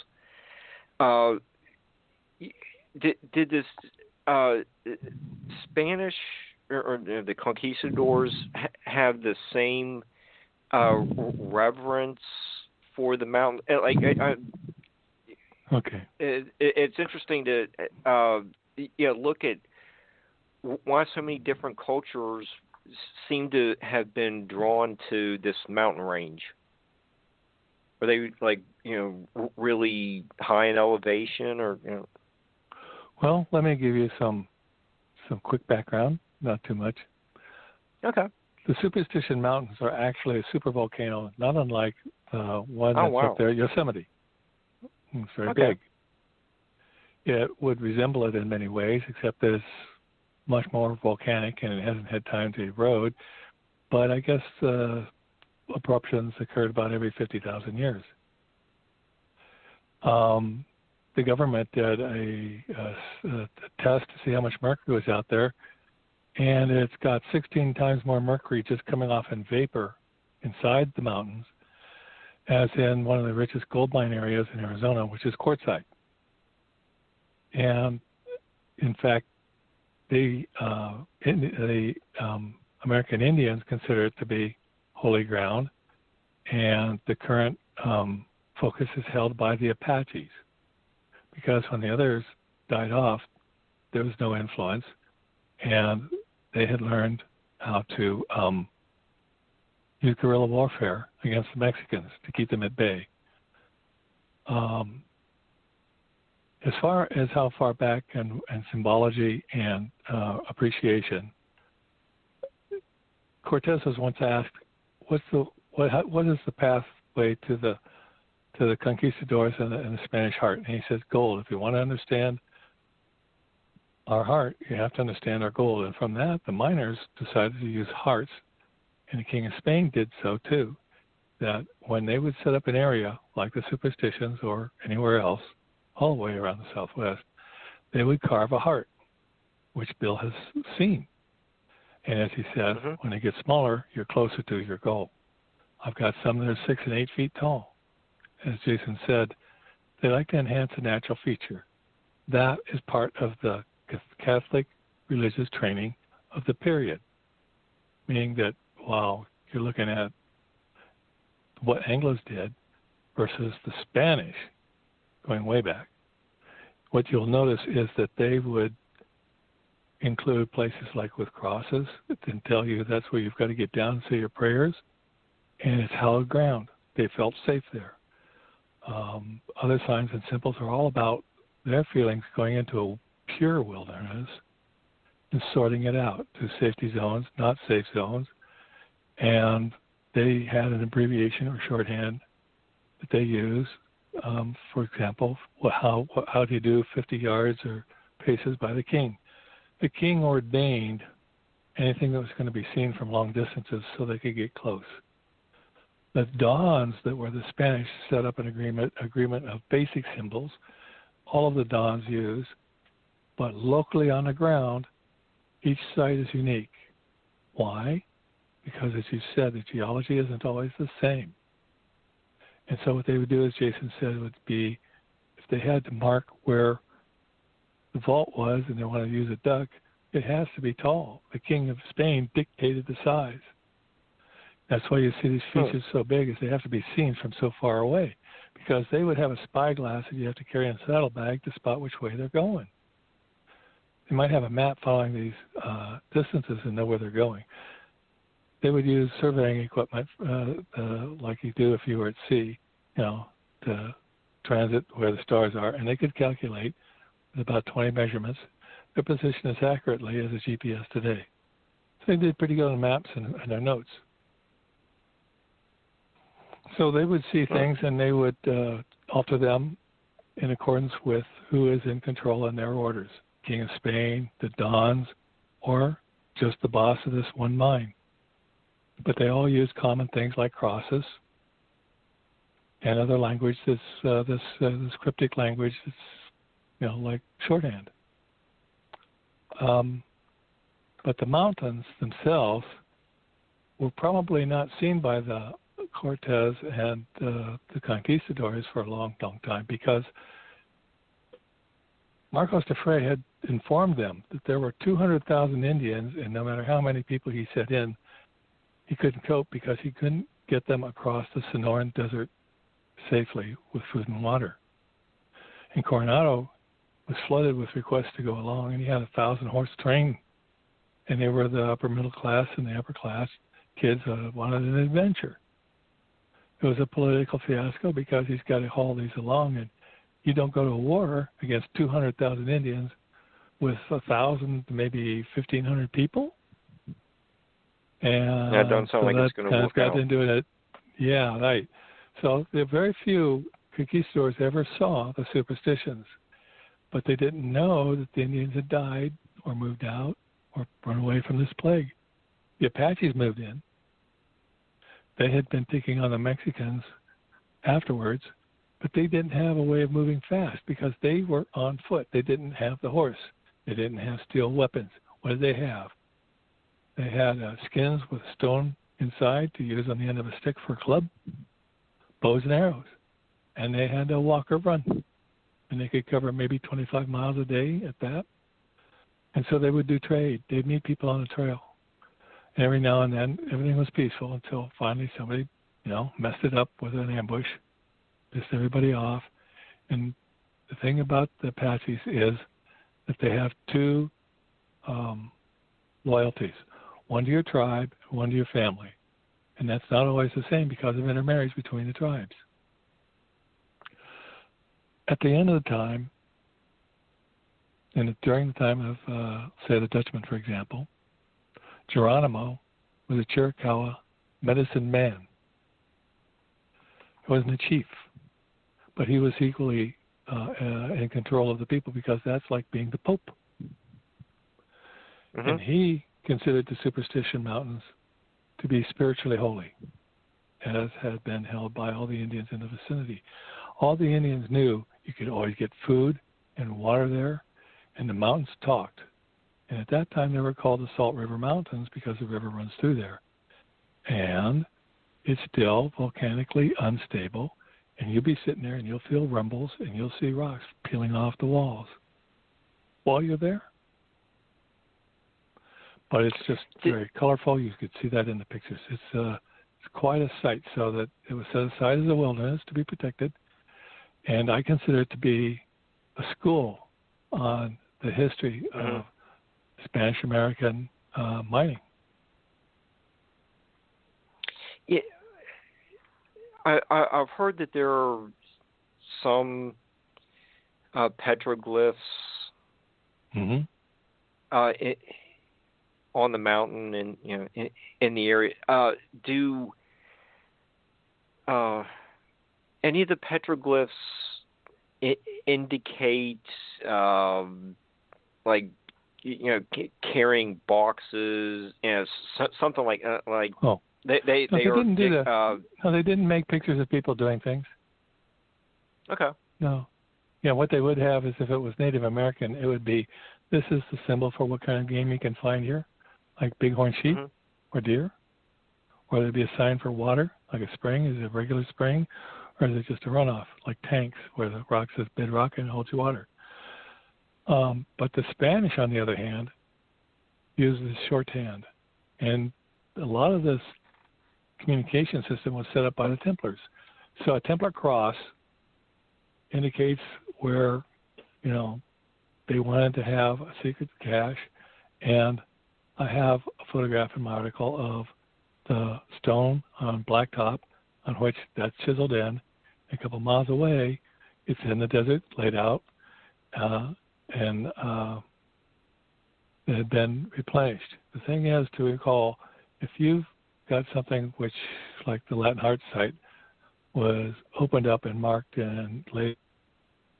Did this Spanish or the Conquistadors have the same reverence for the mountain? Okay. It's interesting to look at why so many different cultures seem to have been drawn to this mountain range. Are they really high in elevation, or? Well, let me give you some quick background, not too much. Okay. The Superstition Mountains are actually a supervolcano, not unlike one that's up there at Yosemite. It's very big. It would resemble it in many ways, except that it's much more volcanic and it hasn't had time to erode. But I guess eruptions occurred about every 50,000 years. The government did a test to see how much mercury was out there, and it's got 16 times more mercury just coming off in vapor inside the mountains as in one of the richest gold mine areas in Arizona, which is quartzite. And in fact, the American Indians consider it to be holy ground, and the current focus is held by the Apaches, because when the others died off, there was no influence, and they had learned how to use guerrilla warfare against the Mexicans to keep them at bay. As far as how far back and symbology and appreciation, Cortez was once asked, what is the pathway to the Conquistadors and the Spanish heart? And he says, gold. If you want to understand our heart, you have to understand our gold. And from that, the miners decided to use hearts, and the King of Spain did so too. That when they would set up an area like the Superstitions or anywhere else, all the way around the Southwest, they would carve a heart, which Bill has seen. And as he said, when they get smaller, you're closer to your goal. I've got some that are 6 and 8 feet tall. As Jason said, they like to enhance a natural feature. That is part of the Catholic religious training of the period, meaning that while you're looking at what Anglos did versus the Spanish, going way back, what you'll notice is that they would include places like with crosses and tell you that's where you've got to get down and say your prayers, and it's hallowed ground. They felt safe there. Other signs and symbols are all about their feelings going into a pure wilderness and sorting it out to safety zones, not safe zones, and they had an abbreviation or shorthand that they use. For example, how do you do 50 yards or paces by the king? The king ordained anything that was going to be seen from long distances so they could get close. The Dons that were the Spanish set up an agreement of basic symbols. All of the Dons use, but locally on the ground, each site is unique. Why? Because as you said, the geology isn't always the same. And so what they would do, as Jason said, would be if they had to mark where the vault was and they wanted to use a duck, it has to be tall. The King of Spain dictated the size. That's why you see these features so big, is they have to be seen from so far away, because they would have a spyglass that you have to carry in a saddlebag to spot which way they're going. They might have a map following these distances and know where they're going. They would use surveying equipment like you do if you were at sea, to transit where the stars are, and they could calculate with about 20 measurements their position as accurately as a GPS today. So they did pretty good on maps and their notes. So they would see things and they would alter them in accordance with who is in control in their orders. King of Spain, the Dons, or just the boss of this one mine. But they all use common things like crosses and other language that's this cryptic language that's like shorthand. But the mountains themselves were probably not seen by the Cortez and the Conquistadors for a long, long time, because Marcos de Frey had informed them that there were 200,000 Indians, and no matter how many people he sent in, he couldn't cope because he couldn't get them across the Sonoran Desert safely with food and water. And Coronado was flooded with requests to go along, and he had 1,000-horse train, and they were the upper middle class and the upper class kids wanted an adventure. It was a political fiasco because he's got to haul these along, and you don't go to a war against 200,000 Indians with 1,000 to maybe 1,500 people. And that doesn't sound like it's going to work out. Into it. Yeah, right. So there are very few conquistadors ever saw the superstitions, but they didn't know that the Indians had died or moved out or run away from this plague. The Apaches moved in. They had been picking on the Mexicans afterwards, but they didn't have a way of moving fast because they were on foot. They didn't have the horse. They didn't have steel weapons. What did they have? They had skins with stone inside to use on the end of a stick for a club, bows and arrows, and they had to walk or run. And they could cover maybe 25 miles a day at that. And so they would do trade. They'd meet people on the trail. And every now and then, everything was peaceful until finally somebody, messed it up with an ambush, pissed everybody off. And the thing about the Apaches is that they have two loyalties, one to your tribe, one to your family. And that's not always the same because of intermarriage between the tribes. At the end of the time, and during the time of, say, the Dutchman, for example, Geronimo was a Chiricahua medicine man. He wasn't a chief, but he was equally in control of the people because that's like being the Pope. Mm-hmm. And he considered the Superstition Mountains to be spiritually holy, as had been held by all the Indians in the vicinity. All the Indians knew you could always get food and water there, and the mountains talked. And at that time, they were called the Salt River Mountains because the river runs through there. And it's still volcanically unstable, and you'll be sitting there and you'll feel rumbles and you'll see rocks peeling off the walls while you're there. But it's just very colorful. You could see that in the pictures. It's quite a sight, so that it was set aside as a wilderness to be protected. And I consider it to be a school on the history of Spanish-American mining. Yeah, I've heard that there are some petroglyphs on the mountain and in the area. Do any of the petroglyphs indicate carrying boxes, something like Oh. They didn't do that. No, they didn't make pictures of people doing things. Okay. No. Yeah, what they would have is if it was Native American, it would be, this is the symbol for what kind of game you can find here, like bighorn sheep or deer. Or there'd be a sign for water, like a spring. Is it a regular spring? Or is it just a runoff, like tanks, where the rock says bedrock and holds you water? But the Spanish, on the other hand, uses shorthand. And a lot of this communication system was set up by the Templars. So a Templar cross indicates where, they wanted to have a secret cache. And I have a photograph in my article of the stone on blacktop on which that's chiseled in. A couple miles away, it's in the desert, laid out, and it had been replenished. The thing is to recall, if you've got something which, like the Latin Heart site, was opened up and marked and laid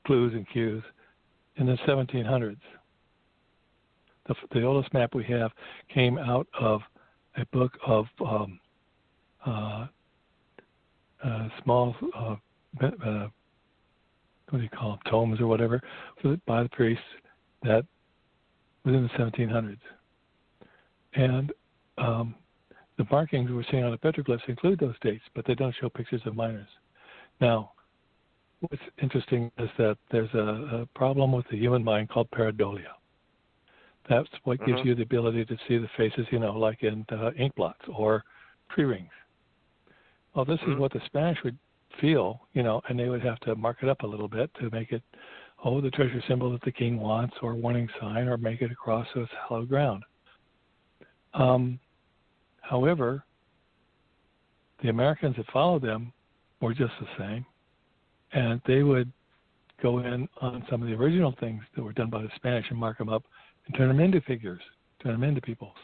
clues and cues in the 1700s, the oldest map we have came out of a book of small, what do you call them, tomes or whatever, by the priests that within the 1700s. And the markings we're seeing on the petroglyphs include those dates, but they don't show pictures of miners. Now, what's interesting is that there's a problem with the human mind called pareidolia. That's what gives you the ability to see the faces, like in ink blots or tree rings. Well, this is what the Spanish would feel, and they would have to mark it up a little bit to make it, the treasure symbol that the king wants, or warning sign, or make it across so it's hallowed ground. However, the Americans that followed them were just the same, and they would go in on some of the original things that were done by the Spanish and mark them up and turn them into figures, turn them into peoples.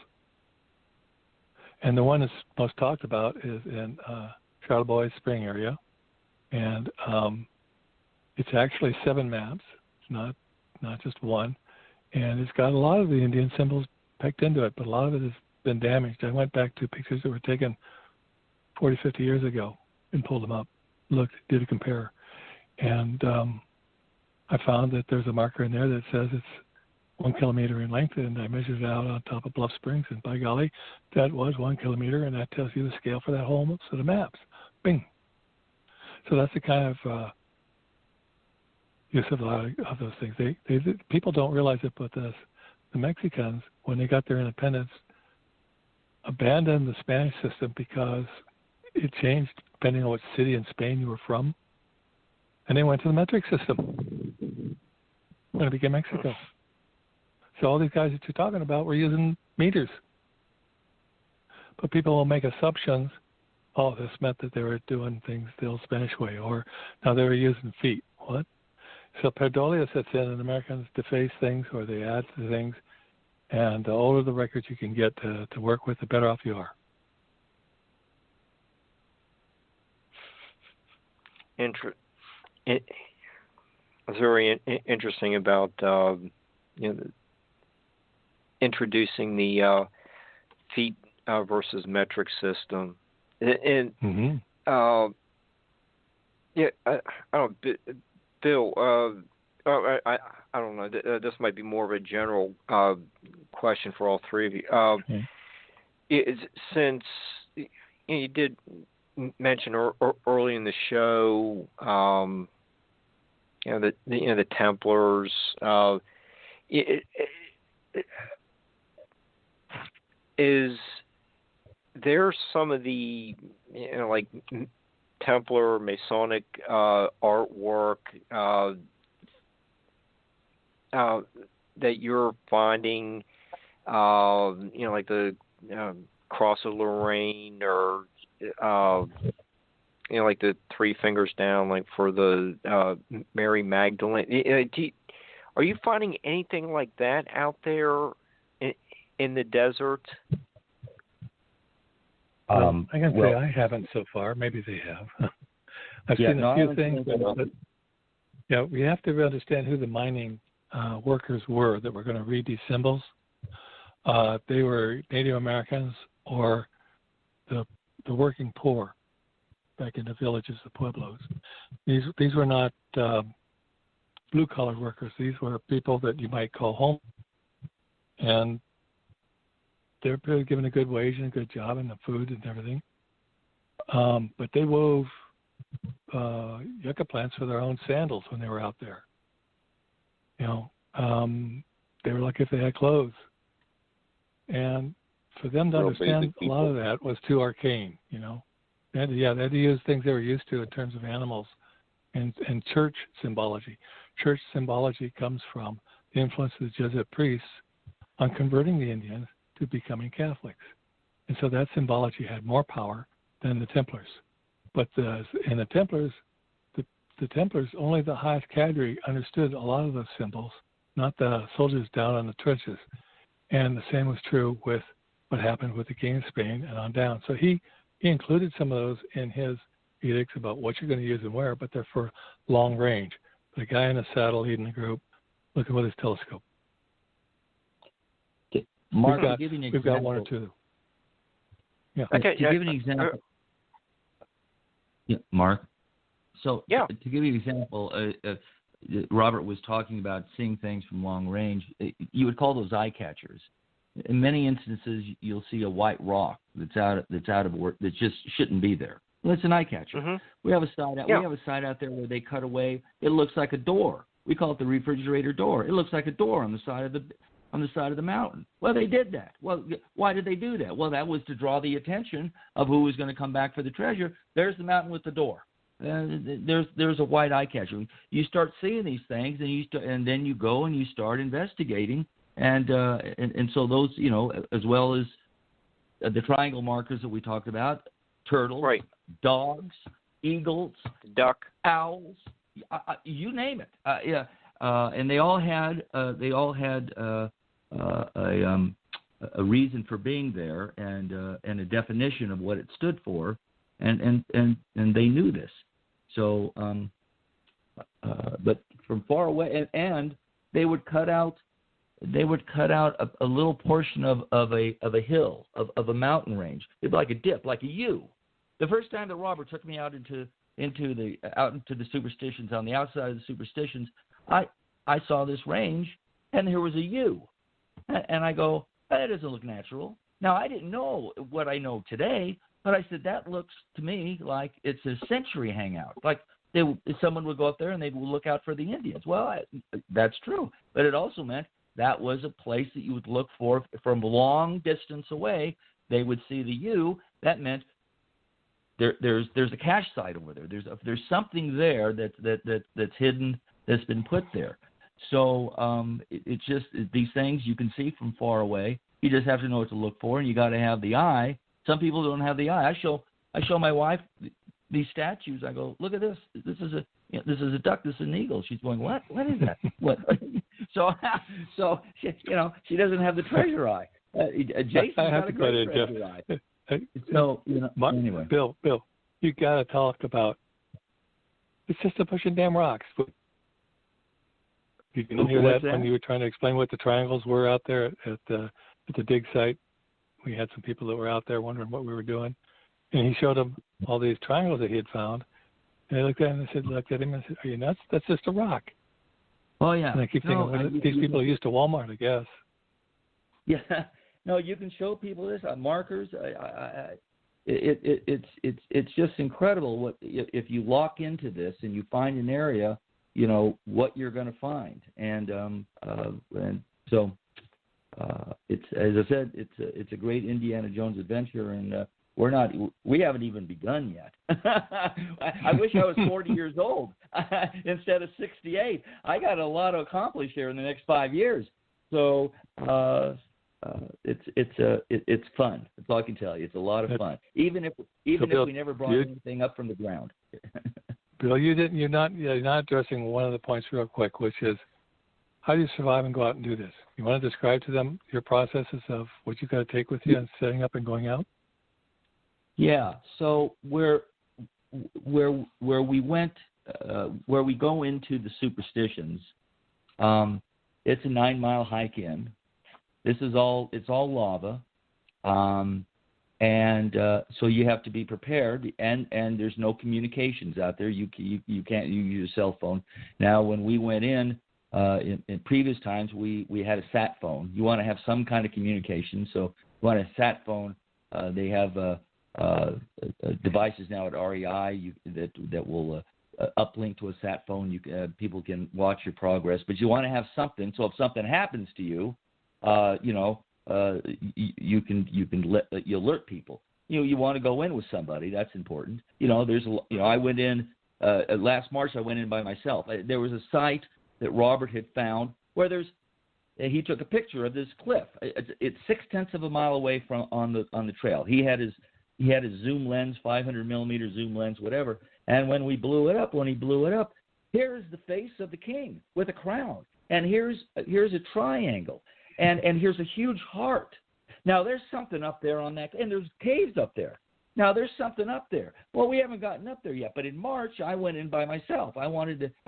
And the one that's most talked about is in Charlevoix Spring area, and it's actually 7 maps. It's not just one, and it's got a lot of the Indian symbols pegged into it, but a lot of it has been damaged. I went back to pictures that were taken 40, 50 years ago and pulled them up, looked, did a compare, and I found that there's a marker in there that says it's 1 kilometer in length, and I measured it out on top of Bluff Springs, and by golly, that was 1 kilometer, and that tells you the scale for that whole set of maps. Bing. So that's the kind of use of a lot of those things. People don't realize it, but the Mexicans, when they got their independence, abandoned the Spanish system because it changed depending on what city in Spain you were from, and they went to the metric system when it became Mexico. So all these guys that you're talking about were using meters. But people will make assumptions. Oh, this meant that they were doing things the old Spanish way, or now they were using feet. What? So pareidolia sets in, and Americans deface things, or they add to things, and the older the records you can get to work with, the better off you are. It's very interesting about introducing the feet versus metric system, and I don't, Bill. I don't know. This might be more of a general question for all three of you. Since you did mention early in the show, the Templars. Is there some of the like Templar Masonic artwork that you're finding, like the Cross of Lorraine, or like the 3 fingers down, like for the Mary Magdalene? Are you finding anything like that out there in the desert? I can say I haven't so far. Maybe they have. I've seen a few things, but we have to understand who the mining workers were that were going to read these symbols. They were Native Americans or the working poor back in the villages, the pueblos. These were not blue-collar workers. These were people that you might call home, and they're given a good wage and a good job and the food and everything. But they wove yucca plants for their own sandals when they were out there. They were lucky if they had clothes. And for them to understand a lot of that was too arcane, They had to use things they were used to in terms of animals and church symbology. Church symbology comes from the influence of the Jesuit priests on converting the Indians to becoming Catholics. And so that symbology had more power than the Templars. But in the Templars, the Templars, only the highest cadre understood a lot of those symbols, not the soldiers down on the trenches. And the same was true with what happened with the King of Spain and on down. So he included some of those in his edicts about what you're going to use and where, but they're for long range. The guy in the saddle leading the group, looking with his telescope. Mark, we've got one or two. Yeah. Okay. To give an example. Mark. So to give you an example, Robert was talking about seeing things from long range. You would call those eye catchers. In many instances, you'll see a white rock that's out of work that just shouldn't be there. Well, it's an eye catcher. Mm-hmm. We have a site out there where they cut away. It looks like a door. We call it the refrigerator door. It looks like a door on the side of the mountain. Well, they did that. Well, why did they do that? Well, that was to draw the attention of who was going to come back for the treasure. There's the mountain with the door. There's a white eye catcher. You start seeing these things, and then you go and you start investigating, and so those, as well as the triangle markers that we talked about, turtles, right, dogs, eagles, duck, owls, you name it. And they all had a reason for being there and a definition of what it stood for, and they knew this. So, but from far away, and they would cut out a little portion of a hill, of a mountain range. It'd be like a dip, like a U. The first time that Robert took me out into the Superstitions, on the outside of the Superstitions, I saw this range, and there was a U, and I go, that doesn't look natural. Now, I didn't know what I know today, but I said, that looks to me like it's a century hangout. Like someone would go up there and they would look out for the Indians. Well, that's true, but it also meant that was a place that you would look for from a long distance away. They would see the U. That meant there's a cache site over there. There's something there that's hidden, that's been put there. So it's just these things you can see from far away. You just have to know what to look for, and you got to have the eye. Some people don't have the eye. I show my wife these statues. I go, look at this. This is a duck. This is an eagle. She's going, what? What is that? What? So she doesn't have the treasure eye. Jason's got a great treasure eye. So anyway, Bill, you got to talk about. It's just a bunch of damn rocks. You can hear that when you were trying to explain what the triangles were out there at the dig site. We had some people that were out there wondering what we were doing, and he showed them all these triangles that he had found. And they looked at him and said, "Are you nuts? That's just a rock." Oh yeah. And I keep thinking, these people are used to Walmart, I guess. Yeah. No, you can show people this markers. It's just incredible what if you lock into this and you find an area, what you're going to find, and so it's, as I said, it's a great Indiana Jones adventure, and we haven't even begun yet. I wish I was 40 years old instead of 68. I got a lot to accomplish here in the next 5 years, so. It's fun. That's all I can tell you. It's a lot of fun. Even if Bill, we never brought anything up from the ground. Bill, you're not addressing one of the points real quick, which is how do you survive and go out and do this? You want to describe to them your processes of what you got to take with you and setting up and going out? Yeah. So where we went, where we go into the Superstitions, it's a 9-mile hike in. It's all lava, and so you have to be prepared. And there's no communications out there. You can't use a cell phone. Now, when we went in previous times, we had a sat phone. You want to have some kind of communication, so you want a sat phone. They have devices now at REI that will uplink to a sat phone. People can watch your progress, but you want to have something. So if something happens to you. You alert people. You want to go in with somebody. That's important. I went in last March. I went in by myself. There was a site that Robert had found where he took a picture of this cliff. It's 0.6 of a mile away from on the trail. He had his zoom lens, 500 millimeter zoom lens, whatever. And when he blew it up, here's the face of the king with a crown, and here's a triangle. And here's a huge heart. Now, there's something up there on that, and there's caves up there. Now, there's something up there. Well, we haven't gotten up there yet, but in March, I went in by myself. I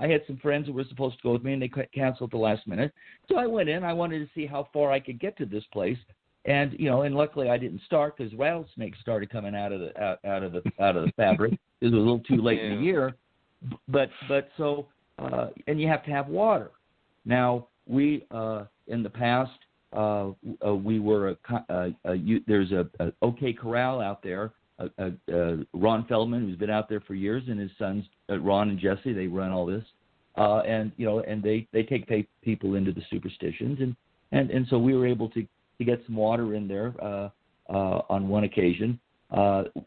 had some friends who were supposed to go with me, and they canceled at the last minute. So I went in. I wanted to see how far I could get to this place. And, and luckily I didn't start because rattlesnakes started coming out of the fabric. It was a little too late in the year. But so and you have to have water. Now, we in the past, we were there's a OK Corral out there. Ron Feldman, who's been out there for years, and his sons Ron and Jesse, they run all this, and they take people into the Superstitions, and so we were able to get some water in there on one occasion.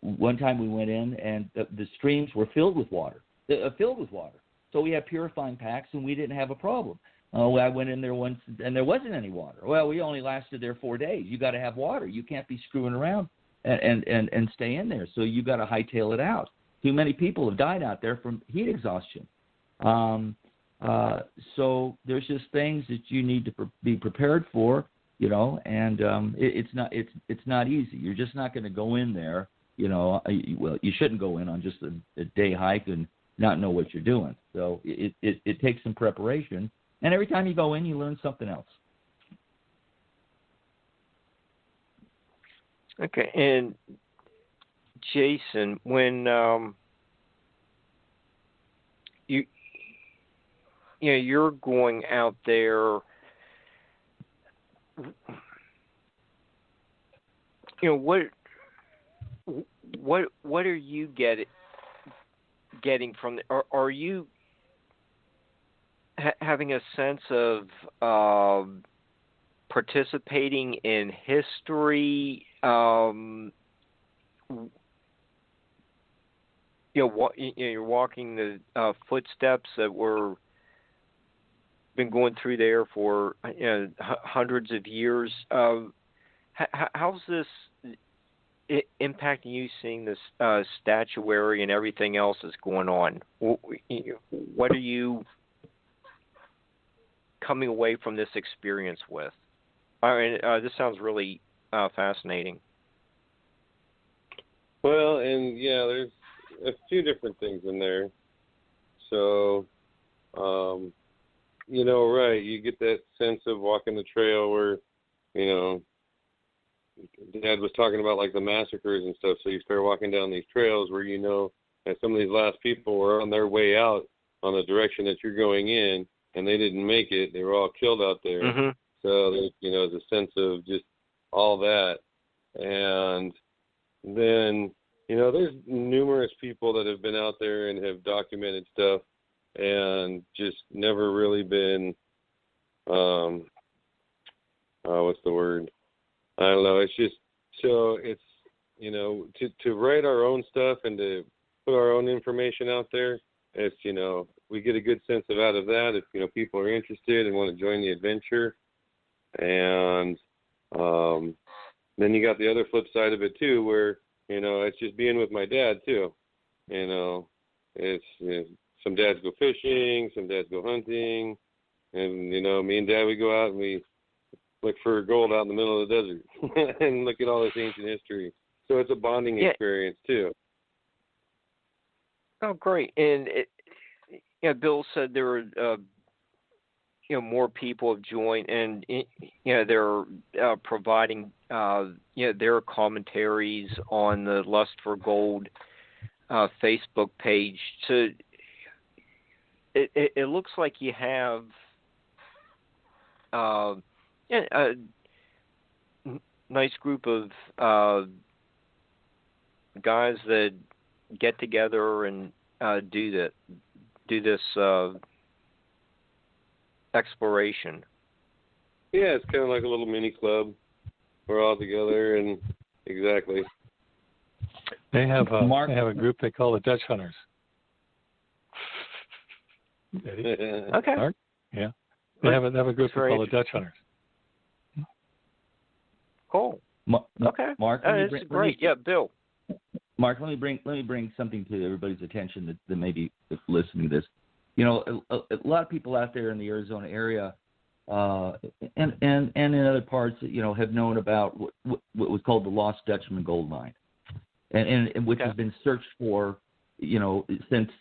One time we went in and the streams were filled with water. So we had purifying packs and we didn't have a problem. I went in there once and there wasn't any water. Well, we only lasted there 4 days. You got to have water. You can't be screwing around and stay in there. So you got to hightail it out. Too many people have died out there from heat exhaustion. So there's just things that you need to be prepared for, and it's not easy. You're just not going to go in there, well, you shouldn't go in on just a day hike and not know what you're doing. So it takes some preparation. And every time you go in, you learn something else. Okay, and Jason, when you're going out there, what are you getting from are you having a sense of participating in history? You're walking the footsteps that were been going through there for hundreds of years. How's this impacting you, seeing this statuary and everything else that's going on? What are you coming away from this experience with? This sounds really fascinating. Well, and there's a few different things in there. So, right, you get that sense of walking the trail where, Dad was talking about like the massacres and stuff. So you start walking down these trails where that some of these last people were on their way out on the direction that you're going in, and they didn't make it. They were all killed out there. Mm-hmm. So there's a sense of just all that. And then, there's numerous people that have been out there and have documented stuff and just never really been, what's the word? I don't know. It's just, so it's, to write our own stuff and to put our own information out there, it's, we get a good sense out of that if, people are interested and want to join the adventure. And then you got the other flip side of it too, where, it's just being with my dad too. It's, some dads go fishing, some dads go hunting, and, me and Dad, we go out and we look for gold out in the middle of the desert and look at all this ancient history. So it's a bonding experience too. Oh, great. And Bill said there were, more people have joined, and they're providing their commentaries on the Lust for Gold Facebook page. So it looks like you have a nice group of guys that get together and do this exploration. Yeah, it's kind of like a little mini club. We're all together, and exactly. They have a group they call the Dutch Hunters. Eddy? Okay. Mark? Yeah. They have a group they call the Dutch Hunters. Cool. Okay. Mark, that's great. Yeah, Bill. Mark, let me bring something to everybody's attention that may be listening to this. A lot of people out there in the Arizona area, and in other parts, have known about what was called the Lost Dutchman gold mine, and which has been searched for, since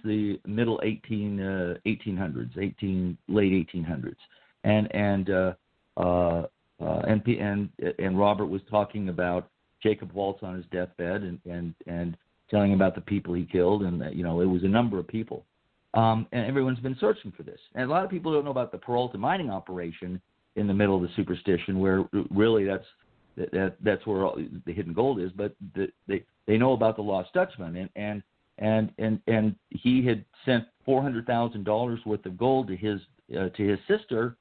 the middle late 1800s, and Robert was talking about Jacob Waltz on his deathbed and telling about the people he killed, and it was a number of people. And everyone's been searching for this. And a lot of people don't know about the Peralta mining operation in the middle of the Superstition, where really that's where all the hidden gold is. But they know about the Lost Dutchman, and he had sent $400,000 worth of gold to his sister,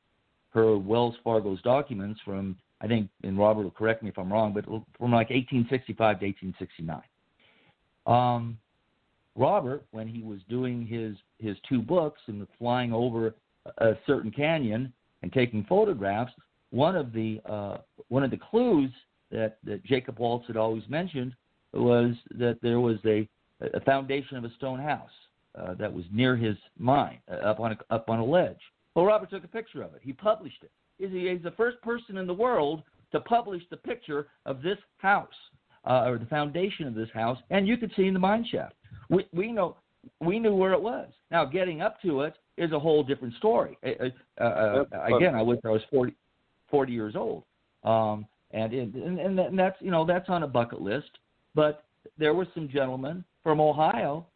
per Wells Fargo's documents from, I think, and Robert will correct me if I'm wrong, but from like 1865 to 1869. Robert, when he was doing his 2 books and flying over a certain canyon and taking photographs, one of the clues that Jacob Waltz had always mentioned was that there was a foundation of a stone house that was near his mine, up on a ledge. Well, Robert took a picture of it. He published it. He's the first person in the world to publish the picture of this house, or the foundation of this house, and you could see in the mine shaft. We knew where it was. Now, getting up to it is a whole different story. Again, I wish I was 40 years old, and that's that's on a bucket list. But there were some gentlemen from Ohio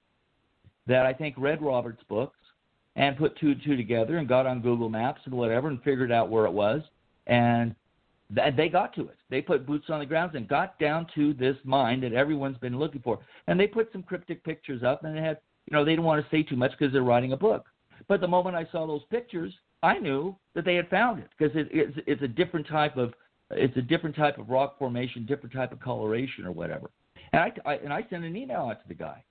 that I think read Robert's books and put two and two together and got on Google Maps and whatever and figured out where it was, and they got to it. They put boots on the ground and got down to this mine that everyone's been looking for. And they put some cryptic pictures up, and they had, they didn't want to say too much because they're writing a book. But the moment I saw those pictures, I knew that they had found it, because it's a different type of rock formation, different type of coloration or whatever. And I sent an email out to the guy,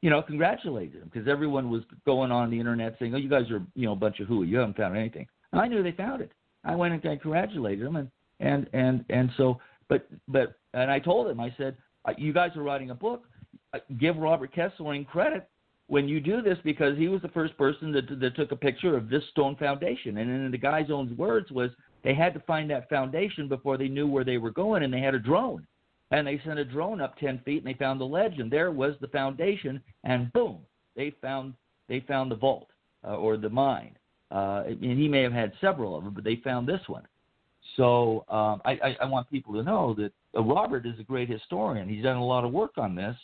congratulated him, because everyone was going on the internet saying, "Oh, you guys are a bunch of hooey. You haven't found anything." And I knew they found it. I went and I congratulated them, and so I told him, I said, "You guys are writing a book. Give Robert Kesselring credit when you do this, because he was the first person that took a picture of this stone foundation." And in the guy's own words was, they had to find that foundation before they knew where they were going, and they had a drone. And they sent a drone up 10 feet, and they found the ledge, and there was the foundation, and boom, they found the vault or the mine. And he may have had several of them, but they found this one. So I want people to know that Robert is a great historian. He's done a lot of work on this,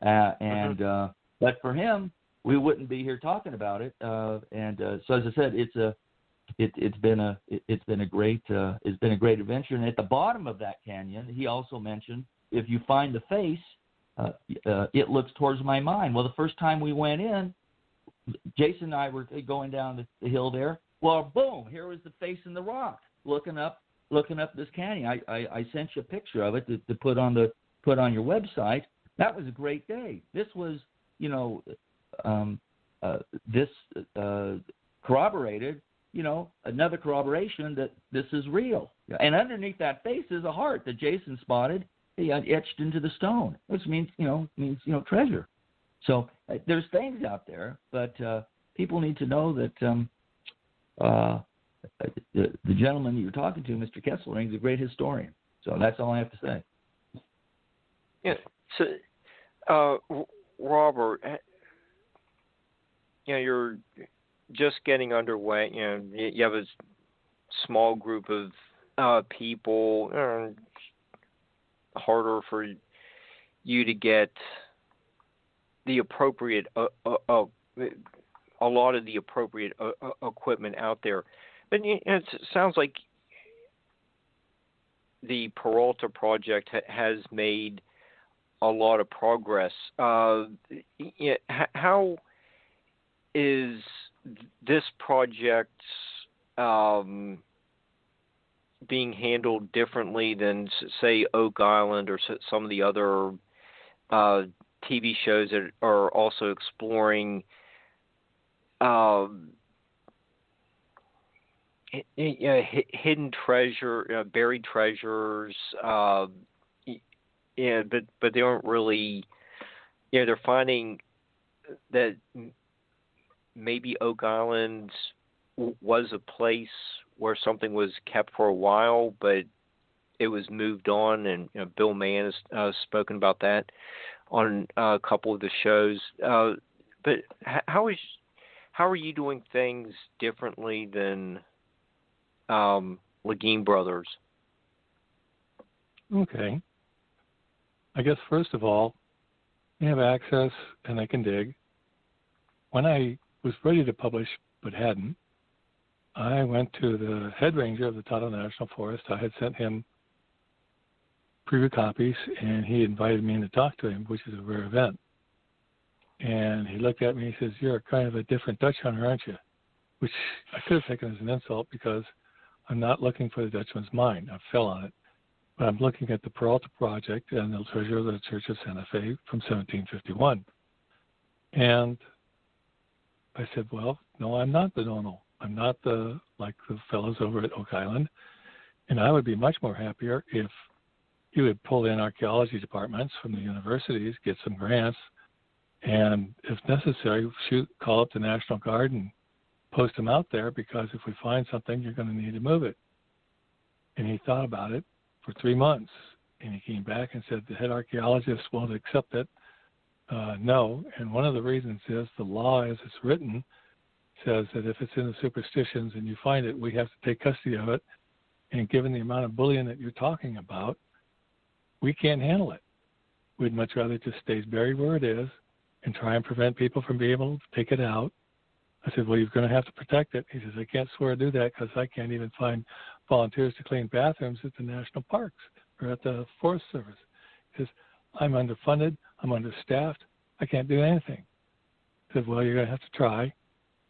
but for him, we wouldn't be here talking about it. So as I said, it's been a great adventure. And at the bottom of that canyon, he also mentioned, if you find the face, it looks towards my mine. Well, the first time we went in, Jason and I were going down the hill there. Well, boom, here was the face in the rock, looking up this canyon. I sent you a picture of it to put on your website. That was a great day. This was, this corroborated, another corroboration that this is real. And underneath that face is a heart that Jason spotted, etched into the stone, which means treasure. So there's things out there, but people need to know that the gentleman you're talking to, Mr. Kesselring, is a great historian. So that's all I have to say. Yeah. So, Robert, you're just getting underway. You have a small group of people. Harder for you to get the appropriate, a lot of the appropriate equipment out there. But it sounds like the Peralta project has made a lot of progress. How is this project being handled differently than, say, Oak Island or some of the other TV shows that are also exploring hidden treasure, buried treasures? But they aren't really. They're finding that maybe Oak Island was a place where something was kept for a while, but it was moved on, and Bill Mann has spoken about that on a couple of the shows. But how are you doing things differently than Legine Brothers? Okay. I guess first of all, they have access and they can dig. When I was ready to publish but hadn't. I went to the head ranger of the Tonto National Forest. I had sent him preview copies, and he invited me in to talk to him, which is a rare event. And he looked at me and he says, "You're kind of a different Dutch hunter, aren't you?" Which I could have taken as an insult, because I'm not looking for the Dutchman's mine. I fell on it. But I'm looking at the Peralta Project and the treasure of the Church of Santa Fe from 1751. And I said, "Well, no, I'm not the Dono. I'm not like the fellows over at Oak Island. And I would be much more happier if you would pull in archaeology departments from the universities, get some grants, and if necessary, call up the National Guard and post them out there, because if we find something, you're going to need to move it." And he thought about it for 3 months, and he came back and said the head archaeologist won't accept it. No, and one of the reasons is the law as it's written says that if it's in the superstitions and you find it, we have to take custody of it. And given the amount of bullion that you're talking about, we can't handle it. We'd much rather just stay buried where it is and try and prevent people from being able to take it out. I said, "Well, you're going to have to protect it." He says, "I can't swear to do that because I can't even find volunteers to clean bathrooms at the national parks or at the Forest Service." He says, "I'm underfunded. I'm understaffed. I can't do anything." I said, "Well, you're going to have to try."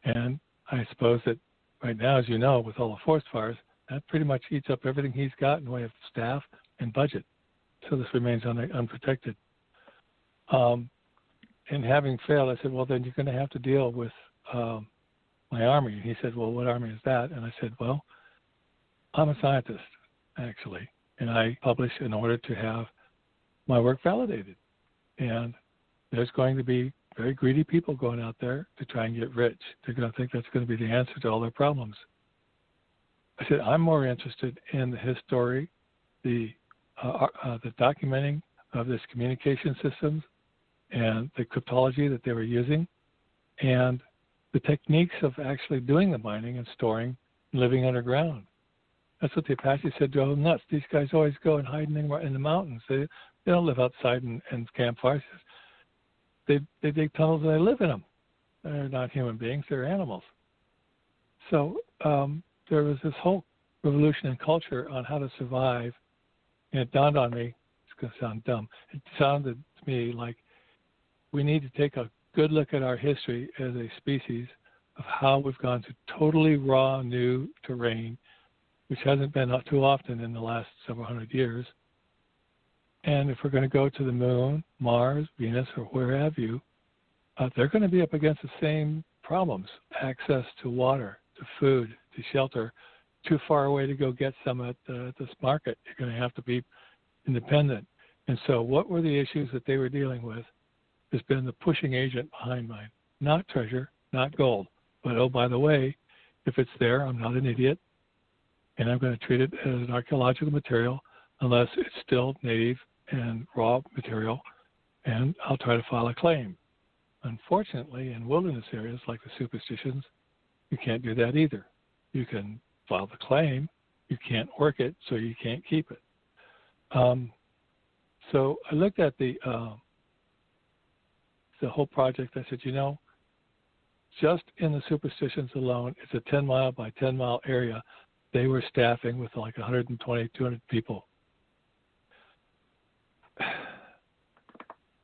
And I suppose that right now, as you know, with all the forest fires, that pretty much eats up everything he's got in the way of staff and budget. So this remains unprotected. And having failed, I said, "Well, then you're going to have to deal with my army." And he said, "Well, what army is that?" And I said, "Well, I'm a scientist, actually, and I publish in order to have my work validated. And there's going to be very greedy people going out there to try and get rich. They're going to think that's going to be the answer to all their problems." I said, "I'm more interested in the history, the documenting of this communication systems and the cryptology that they were using, and the techniques of actually doing the mining and storing and living underground." That's what the Apache said drove them nuts. These guys always go and hide in the mountains. They don't live outside and campfires. They dig tunnels and they live in them. They're not human beings. They're animals. So there was this whole revolution in culture on how to survive. And it dawned on me, it's going to sound dumb, it sounded to me like we need to take a good look at our history as a species of how we've gone to totally raw, new terrain, which hasn't been too often in the last several hundred years. And if we're going to go to the moon, Mars, Venus, or where have you, they're going to be up against the same problems: access to water, to food, to shelter. Too far away to go get some at this market. You're going to have to be independent. And so what were the issues that they were dealing with has been the pushing agent behind mine. Not treasure, not gold. But, oh, by the way, if it's there, I'm not an idiot, and I'm going to treat it as an archaeological material unless it's still native and raw material, and I'll try to file a claim. Unfortunately, in wilderness areas like the Superstitions, you can't do that either. You can file the claim, you can't work it, so you can't keep it. So I looked at the whole project. I said, just in the Superstitions alone, it's a 10-mile by 10-mile area. They were staffing with like 120, 200 people.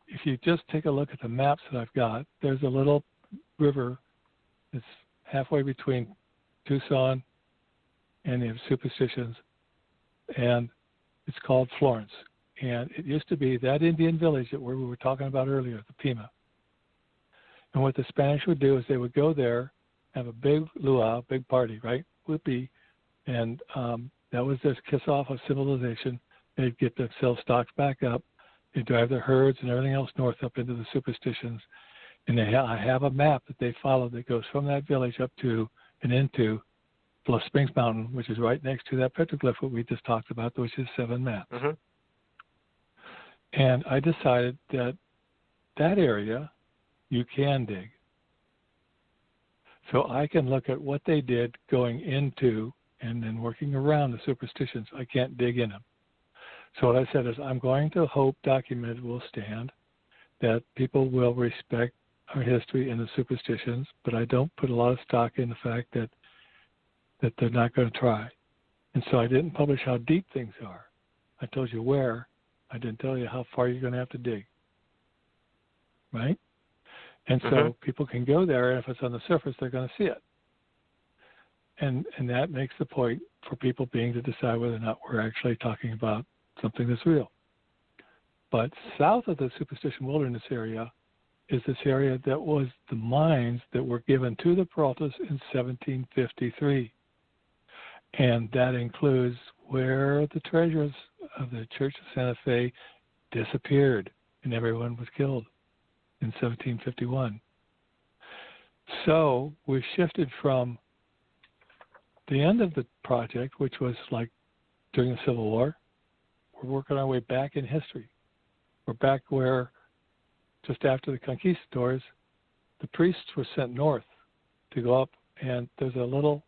If you just take a look at the maps that I've got, there's a little river that's halfway between Tucson and the Superstitions, and it's called Florence. And it used to be that Indian village that we were talking about earlier, the Pima. And what the Spanish would do is they would go there, have a big luau, big party, right? Whoopee. And that was this kiss-off of civilization. They'd get themselves stocked back up. They'd drive their herds and everything else north up into the Superstitions. And I have a map that they follow that goes from that village up to and into Bluff Springs Mountain, which is right next to that petroglyph that we just talked about, which is 7 maps. Mm-hmm. And I decided that area you can dig. So I can look at what they did going into and then working around the Superstitions. I can't dig in them. So what I said is I'm going to hope documented will stand that people will respect our history and the superstitions, but I don't put a lot of stock in the fact that they're not going to try. And so I didn't publish how deep things are. I told you where. I didn't tell you how far you're going to have to dig. Right? And so people can go there, and if it's on the surface, they're going to see it. And that makes the point for people being to decide whether or not we're actually talking about something that's real. But south of the Superstition Wilderness area is this area that was the mines that were given to the Peraltas in 1753. And that includes where the treasures of the Church of Santa Fe disappeared and everyone was killed in 1751. So we shifted from the end of the project, which was like during the Civil War. We're working our way back in history. We're back where just after the Conquistadors, the priests were sent north to go up, and there's a little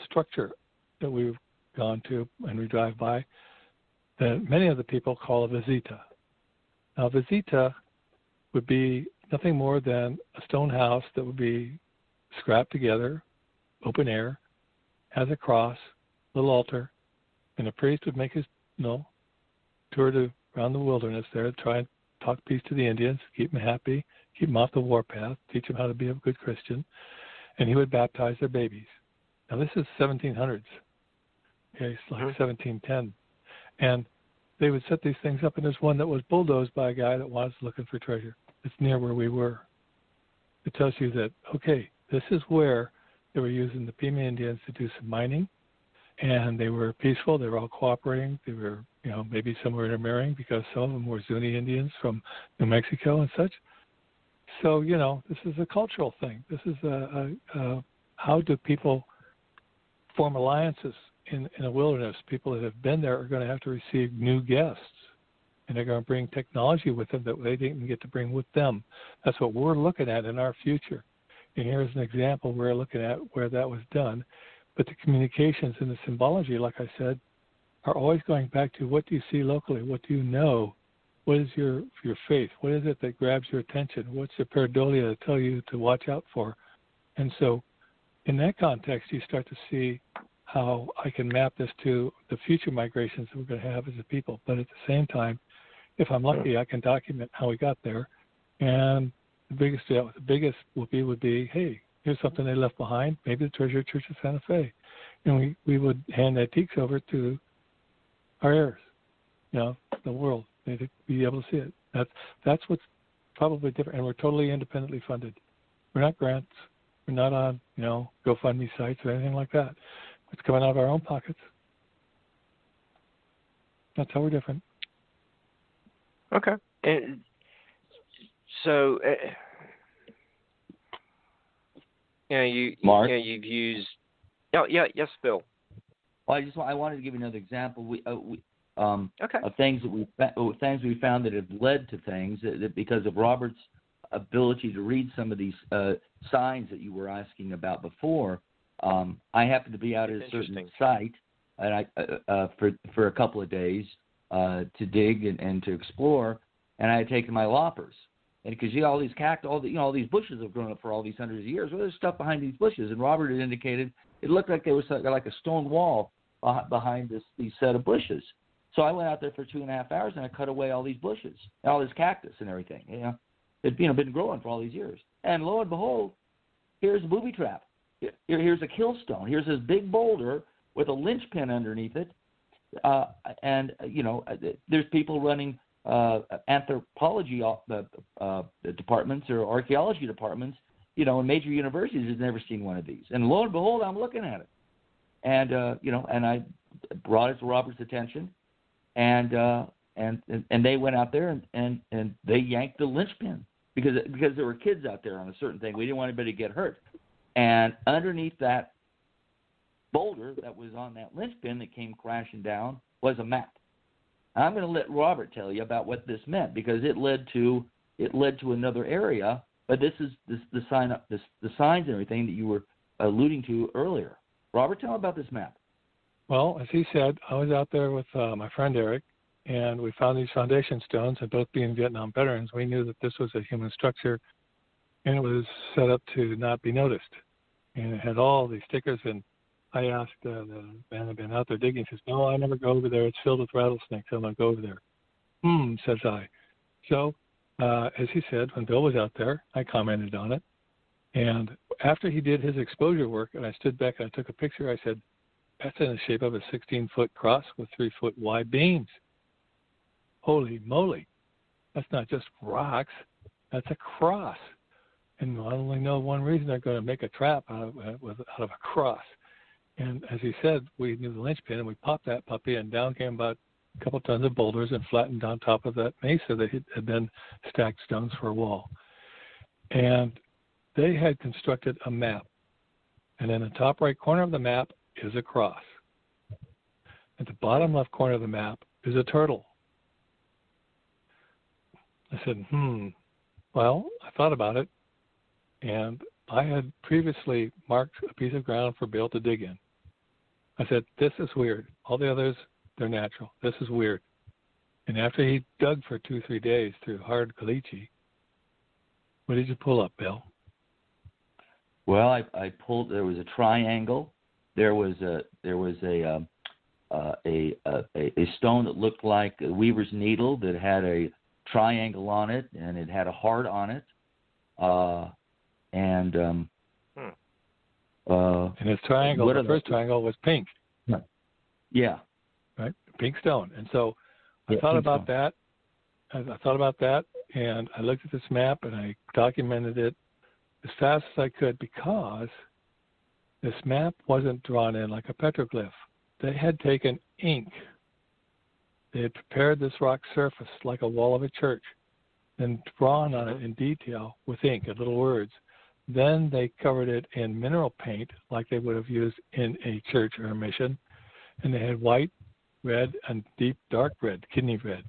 structure that we've gone to and we drive by that many of the people call a visita. Now, visita would be nothing more than a stone house that would be scrapped together, open air, has a cross, little altar, and a priest would make his tour around the wilderness there to try and talk peace to the Indians, keep them happy, keep them off the warpath, teach them how to be a good Christian, and he would baptize their babies. Now, this is 1700s. Okay, it's like 1710. And they would set these things up, and there's one that was bulldozed by a guy that was looking for treasure. It's near where we were. It tells you that, okay, this is where they were using the Pima Indians to do some mining, and they were peaceful. They were all cooperating. They were, maybe some were intermarrying because some of them were Zuni Indians from New Mexico and such. So, this is a cultural thing. This is how do people form alliances in a wilderness? People that have been there are going to have to receive new guests, and they're going to bring technology with them that they didn't get to bring with them. That's what we're looking at in our future. And here's an example we're looking at where that was done. But the communications and the symbology, like I said, are always going back to what do you see locally? What do you know? What is your faith? What is it that grabs your attention? What's your pareidolia to tell you to watch out for? And so in that context, you start to see how I can map this to the future migrations that we're going to have as a people. But at the same time, if I'm lucky, I can document how we got there. And the biggest would be, hey, here's something they left behind, maybe the Treasure Church of Santa Fe. And we would hand antiques over to our heirs, the world. They'd be able to see it. That's what's probably different. And we're totally independently funded. We're not grants. We're not on, GoFundMe sites or anything like that. It's coming out of our own pockets. That's how we're different. Okay. And so, Mark? You've used. Oh, yeah, yes, Bill. Well, I wanted to give you another example. Okay. Of things that we found that have led to things that because of Robert's ability to read some of these signs that you were asking about before. I happened to be out at a certain site, and for a couple of days to dig and to explore, and I had taken my loppers, and because all these all these bushes have grown up for all these hundreds of years. Well, there's stuff behind these bushes, and Robert had indicated it looked like there was like a stone wall behind these set of bushes. So I went out there for 2.5 hours, and I cut away all these bushes, all this cactus and everything. It'd been growing for all these years, and lo and behold, here's a booby trap. Here's a kill stone. Here's this big boulder with a linchpin underneath it, and there's people running anthropology departments or archaeology departments, in major universities have never seen one of these. And lo and behold, I'm looking at it, and and I brought it to Robert's attention, and they went out there and they yanked the linchpin because there were kids out there on a certain thing. We didn't want anybody to get hurt. And underneath that boulder that was on that linchpin that came crashing down was a map. I'm going to let Robert tell you about what this meant because it led to another area. But this is the signs and everything that you were alluding to earlier. Robert, tell him about this map. Well, as he said, I was out there with my friend Eric, and we found these foundation stones. And both being Vietnam veterans, we knew that this was a human structure and it was set up to not be noticed. And it had all these stickers, and I asked the man who had been out there digging. He says, "No, I never go over there. It's filled with rattlesnakes. I don't go over there." Says I. So, as he said, when Bill was out there, I commented on it. And after he did his exposure work, and I stood back and I took a picture, I said, "That's in the shape of a 16-foot cross with 3-foot wide beams. Holy moly. That's not just rocks. That's a cross. And I only know one reason they're going to make a trap out of a cross." And as he said, we knew the linchpin, and we popped that puppy, and down came about a couple tons of boulders and flattened on top of that mesa that had been stacked stones for a wall. And they had constructed a map. And in the top right corner of the map is a cross. At the bottom left corner of the map is a turtle. I said, well, I thought about it, and I had previously marked a piece of ground for Bill to dig in. I said, this is weird. All the others, they're natural. This is weird. And after he dug for 2-3 days through hard caliche, what did you pull up, Bill? Well, I pulled. There was a triangle. There was a stone that looked like a weaver's needle that had a triangle on it, and it had a heart on it. And his triangle, the first triangle was pink. Yeah. Right? Pink stone. And so I thought about that. I thought about that, and I looked at this map, and I documented it as fast as I could, because this map wasn't drawn in like a petroglyph. They had taken ink. They had prepared this rock surface like a wall of a church, then drawn on it in detail with ink and little words. Then they covered it in mineral paint like they would have used in a church or a mission. And they had white, red, and deep dark red, kidney red.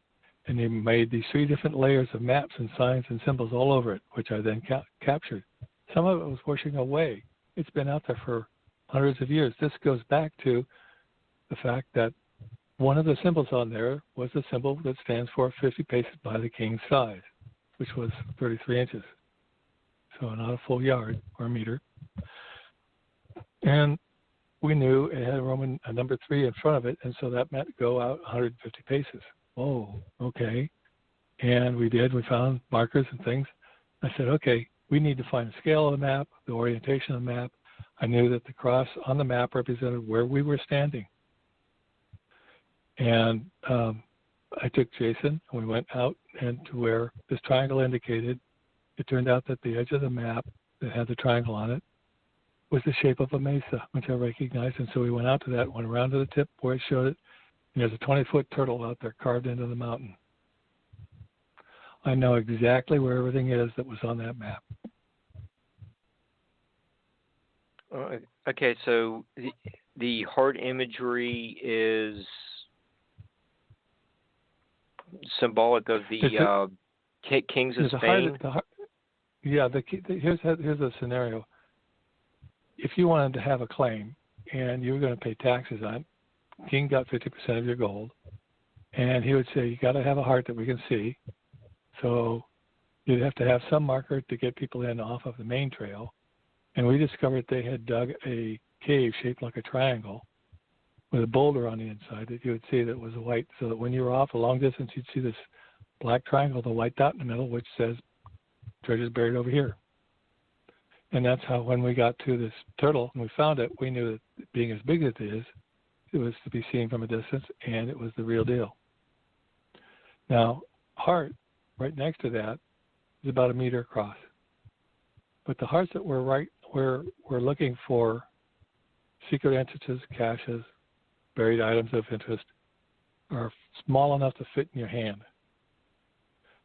And they made these 3 different layers of maps and signs and symbols all over it, which I then captured. Some of it was washing away. It's been out there for hundreds of years. This goes back to the fact that one of the symbols on there was the symbol that stands for 50 paces by the king's size, which was 33 inches. So not a full yard or a meter. And we knew it had a number 3 in front of it, and so that meant go out 150 paces. Oh, okay. And we did. We found markers and things. I said, okay, we need to find the scale of the map, the orientation of the map. I knew that the cross on the map represented where we were standing. And I took Jason, and we went out and to where this triangle indicated. It turned out that the edge of the map that had the triangle on it was the shape of a mesa, which I recognized. And so we went out to that, went around to the tip where it showed it, and there's a 20-foot turtle out there carved into the mountain. I know exactly where everything is that was on that map. Okay, so the heart imagery is symbolic of the kings of Spain. Here's a scenario. If you wanted to have a claim and you were going to pay taxes on it, king got 50% of your gold, and he would say, you got to have a heart that we can see. So you'd have to have some marker to get people in off of the main trail. And we discovered they had dug a cave shaped like a triangle with a boulder on the inside that you would see that was white, so that when you were off a long distance, you'd see this black triangle with a white dot in the middle, which says treasure's buried over here. And that's how, when we got to this turtle and we found it, we knew that being as big as it is, it was to be seen from a distance, and it was the real deal. Now, heart, right next to that, is about a meter across. But the hearts that we're looking for secret entrances, caches, buried items of interest, are small enough to fit in your hand.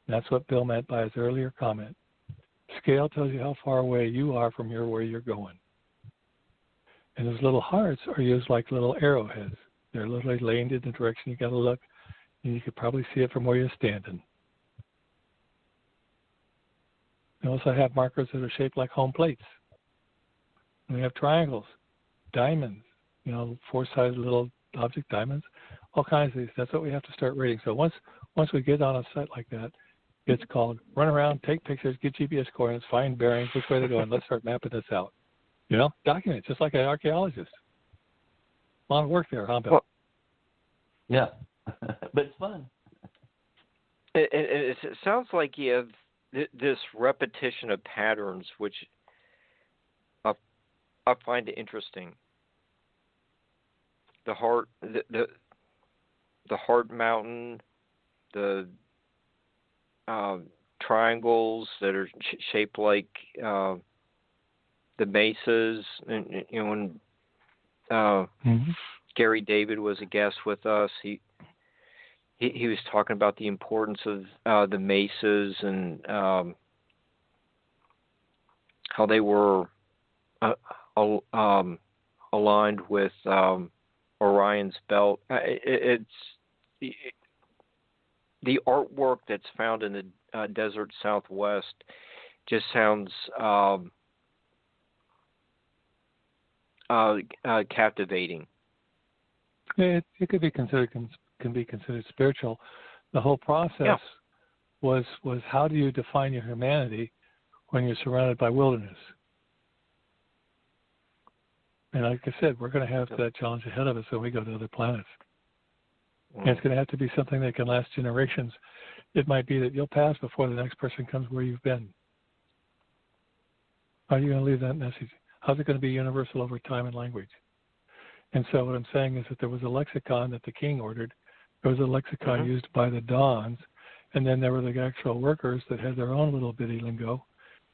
And that's what Bill meant by his earlier comment. Scale tells you how far away you are from where you're going. And those little hearts are used like little arrowheads. They're literally laying in the direction you got to look, and you could probably see it from where you're standing. We also have markers that are shaped like home plates. And we have triangles, diamonds, 4-sided little object diamonds, all kinds of these. That's what we have to start reading. So once we get on a site like that, It's called run around, take pictures, get GPS coordinates, find bearings, which way they're going. Let's start mapping this out. Document it, just like an archaeologist. A lot of work there, huh, Bill? Well, yeah, but it's fun. It sounds like you have this repetition of patterns, which I find interesting. The heart mountain, the triangles that are shaped like the mesas, and when Gary David was a guest with us, he was talking about the importance of the mesas and how they were aligned with Orion's belt. The artwork that's found in the desert Southwest just sounds captivating. It could be considered can be considered spiritual. The whole process was how do you define your humanity when you're surrounded by wilderness? And like I said, we're going to have that challenge ahead of us when we go to other planets. And it's going to have to be something that can last generations. It might be that you'll pass before the next person comes where you've been. How are you going to leave that message? How's it going to be universal over time and language? And so what I'm saying is that there was a lexicon that the king ordered. There was a lexicon used by the Dons, and then there were the actual workers that had their own little bitty lingo,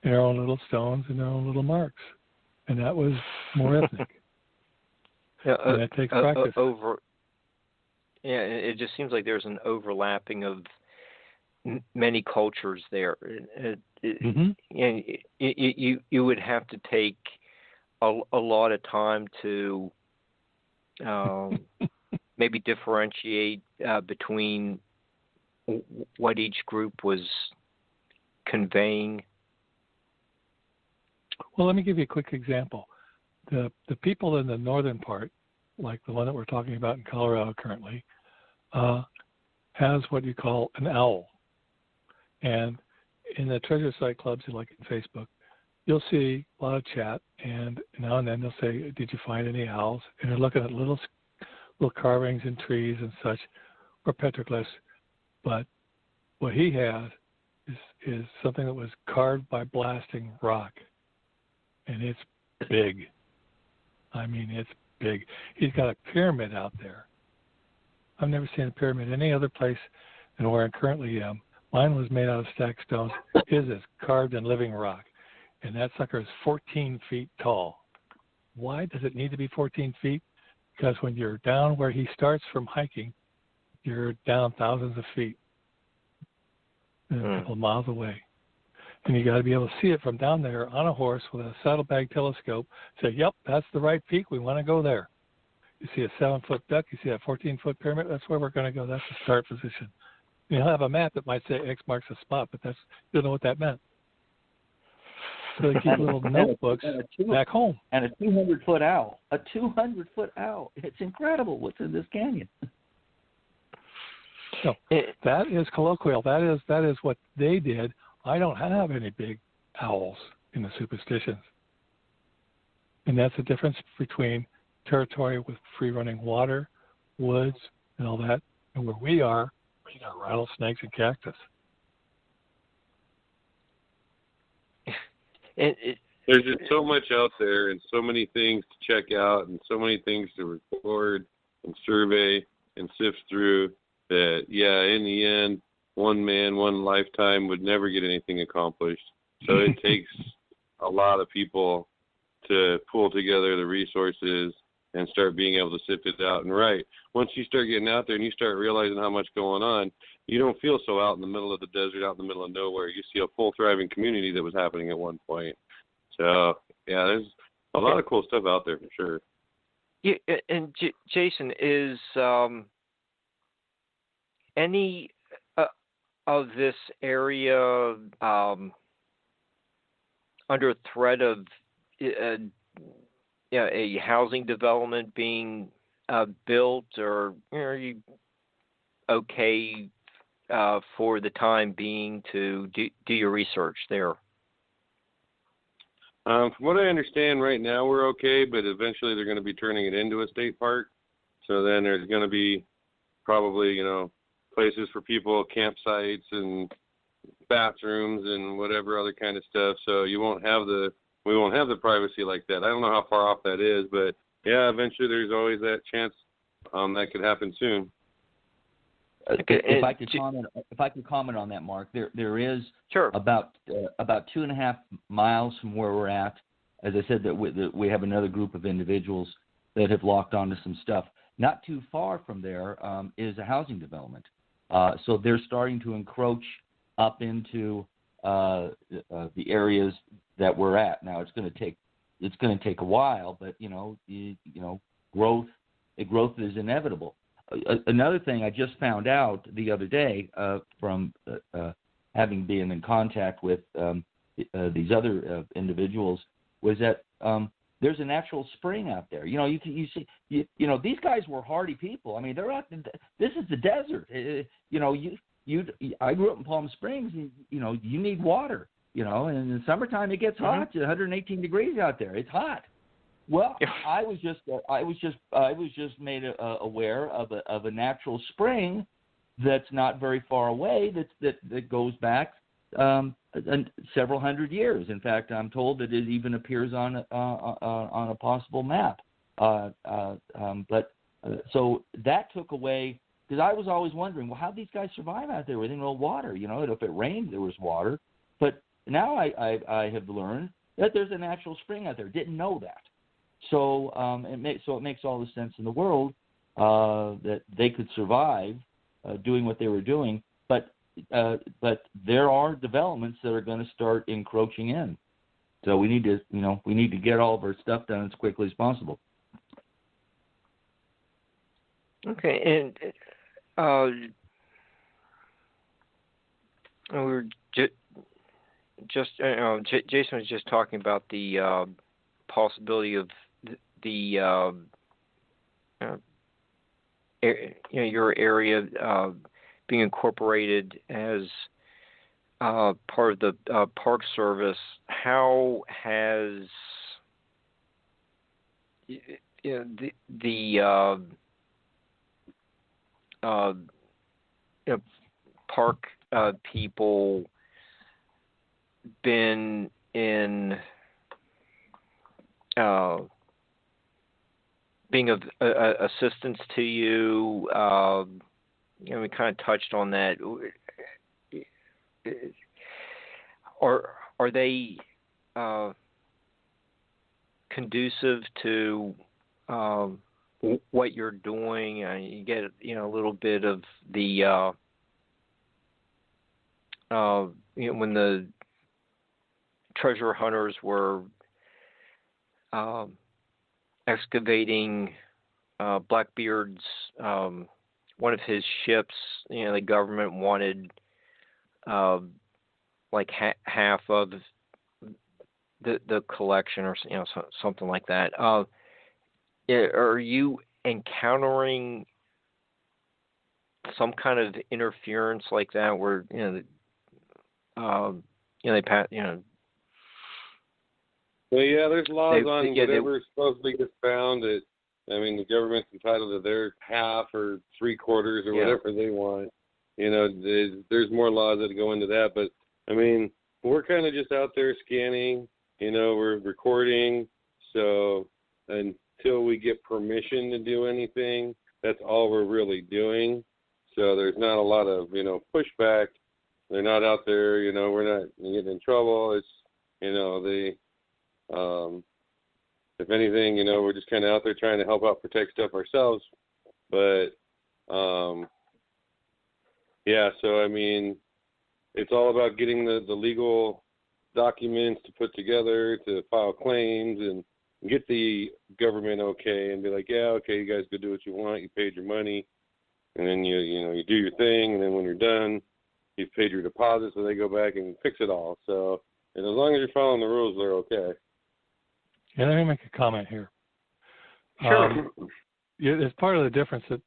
and their own little stones, and their own little marks. And that was more ethnic. And that takes practice. It just seems like there's an overlapping of many cultures there. And you would have to take a lot of time to maybe differentiate between what each group was conveying. Well, let me give you a quick example. The people in the northern part, like the one that we're talking about in Colorado currently, has what you call an owl. And in the treasure site clubs, like in Facebook, you'll see a lot of chat, and now and then they'll say, did you find any owls? And they're looking at little carvings in trees and such, or petroglyphs. But what he has is something that was carved by blasting rock. And it's big. I mean, it's big. He's got a pyramid out there. I've never seen a pyramid any other place than where I currently am. Mine was made out of stacked stones. His is carved in living rock. And that sucker is 14 feet tall. Why does it need to be 14 feet? Because when you're down where he starts from hiking, you're down thousands of feet, a couple of miles away. And you got to be able to see it from down there on a horse with a saddlebag telescope. Say, yep, that's the right peak. We want to go there. You see a 7-foot duck. You see a 14-foot pyramid. That's where we're going to go. That's the start position. And you'll have a map that might say X marks the spot, but you don't know what that meant. So they keep little notebooks back home. And a 200-foot owl. A 200-foot owl. It's incredible what's in this canyon. So that is colloquial. That is what they did. I don't have any big owls in the superstitions. And that's the difference between territory with free-running water, woods, and all that, and where we got rattlesnakes and cactus. There's just so much out there and so many things to check out and so many things to record and survey and sift through that, in the end, one man, one lifetime would never get anything accomplished. So it takes a lot of people to pull together the resources and start being able to sift it out. And once you start getting out there and you start realizing how much going on, you don't feel so out in the middle of the desert, out in the middle of nowhere. You see a full thriving community that was happening at one point. So, there's a lot of cool stuff out there for sure. Yeah, and Jason, is any of this area under threat of a housing development being built, or are you okay for the time being to do your research there? From what I understand right now, we're okay, but eventually they're going to be turning it into a state park. So then there's going to be probably, places for people, campsites and bathrooms and whatever other kind of stuff. So we won't have the privacy like that. I don't know how far off that is, but yeah, eventually there's always that chance that could happen soon. If I could comment on that, Mark, there is sure. about 2.5 miles from where we're at. As I said, that we have another group of individuals that have locked onto some stuff. Not too far from there is a housing development, so they're starting to encroach up into the areas that we're at. Now it's going to take a while, but growth is inevitable. Another thing I just found out the other day from having been in contact with these other individuals was that there's a natural spring out there. You see, these guys were hardy people. I mean, they're out. This is the desert. I grew up in Palm Springs. You need water. And in the summertime it gets hot. It's 118 degrees out there. It's hot. Well, I was just made aware of a natural spring that's not very far away. That goes back several hundred years. In fact, I'm told that it even appears on a possible map. So that took away, because I was always wondering, well, how do these guys survive out there with no water? If it rained, there was water. But now I have learned that there's a natural spring out there. Didn't know that. So it makes all the sense in the world that they could survive doing what they were doing, but there are developments that are going to start encroaching in. So we need to get all of our stuff done as quickly as possible. Okay, and we were Jason was just talking about the possibility of the your area being incorporated as part of the Park Service. How has the park people been in being of assistance to you? We kind of touched on that. Are they conducive to what you're doing? You get a little bit of the when the treasure hunters were excavating Blackbeard's one of his ships. The government wanted like half of the collection, or something like that. Are you encountering some kind of interference like that, where they pass? Well, yeah, there's laws on whatever supposedly gets found. The government's entitled to their half or 3/4 or whatever they want. There's more laws that go into that. But, we're kind of just out there scanning. We're recording. So until we get permission to do anything, that's all we're really doing. So there's not a lot of, pushback. They're not out there, we're not getting in trouble. It's, if anything, we're just kind of out there trying to help out protect stuff ourselves. But, it's all about getting the legal documents to put together, to file claims, and get the government okay, and be like, yeah, okay, you guys go do what you want. You paid your money, and then you do your thing, and then when you're done, you've paid your deposit, so they go back and fix it all. So, and as long as you're following the rules, they're okay. Yeah, let me make a comment here. Sure. It's part of the difference that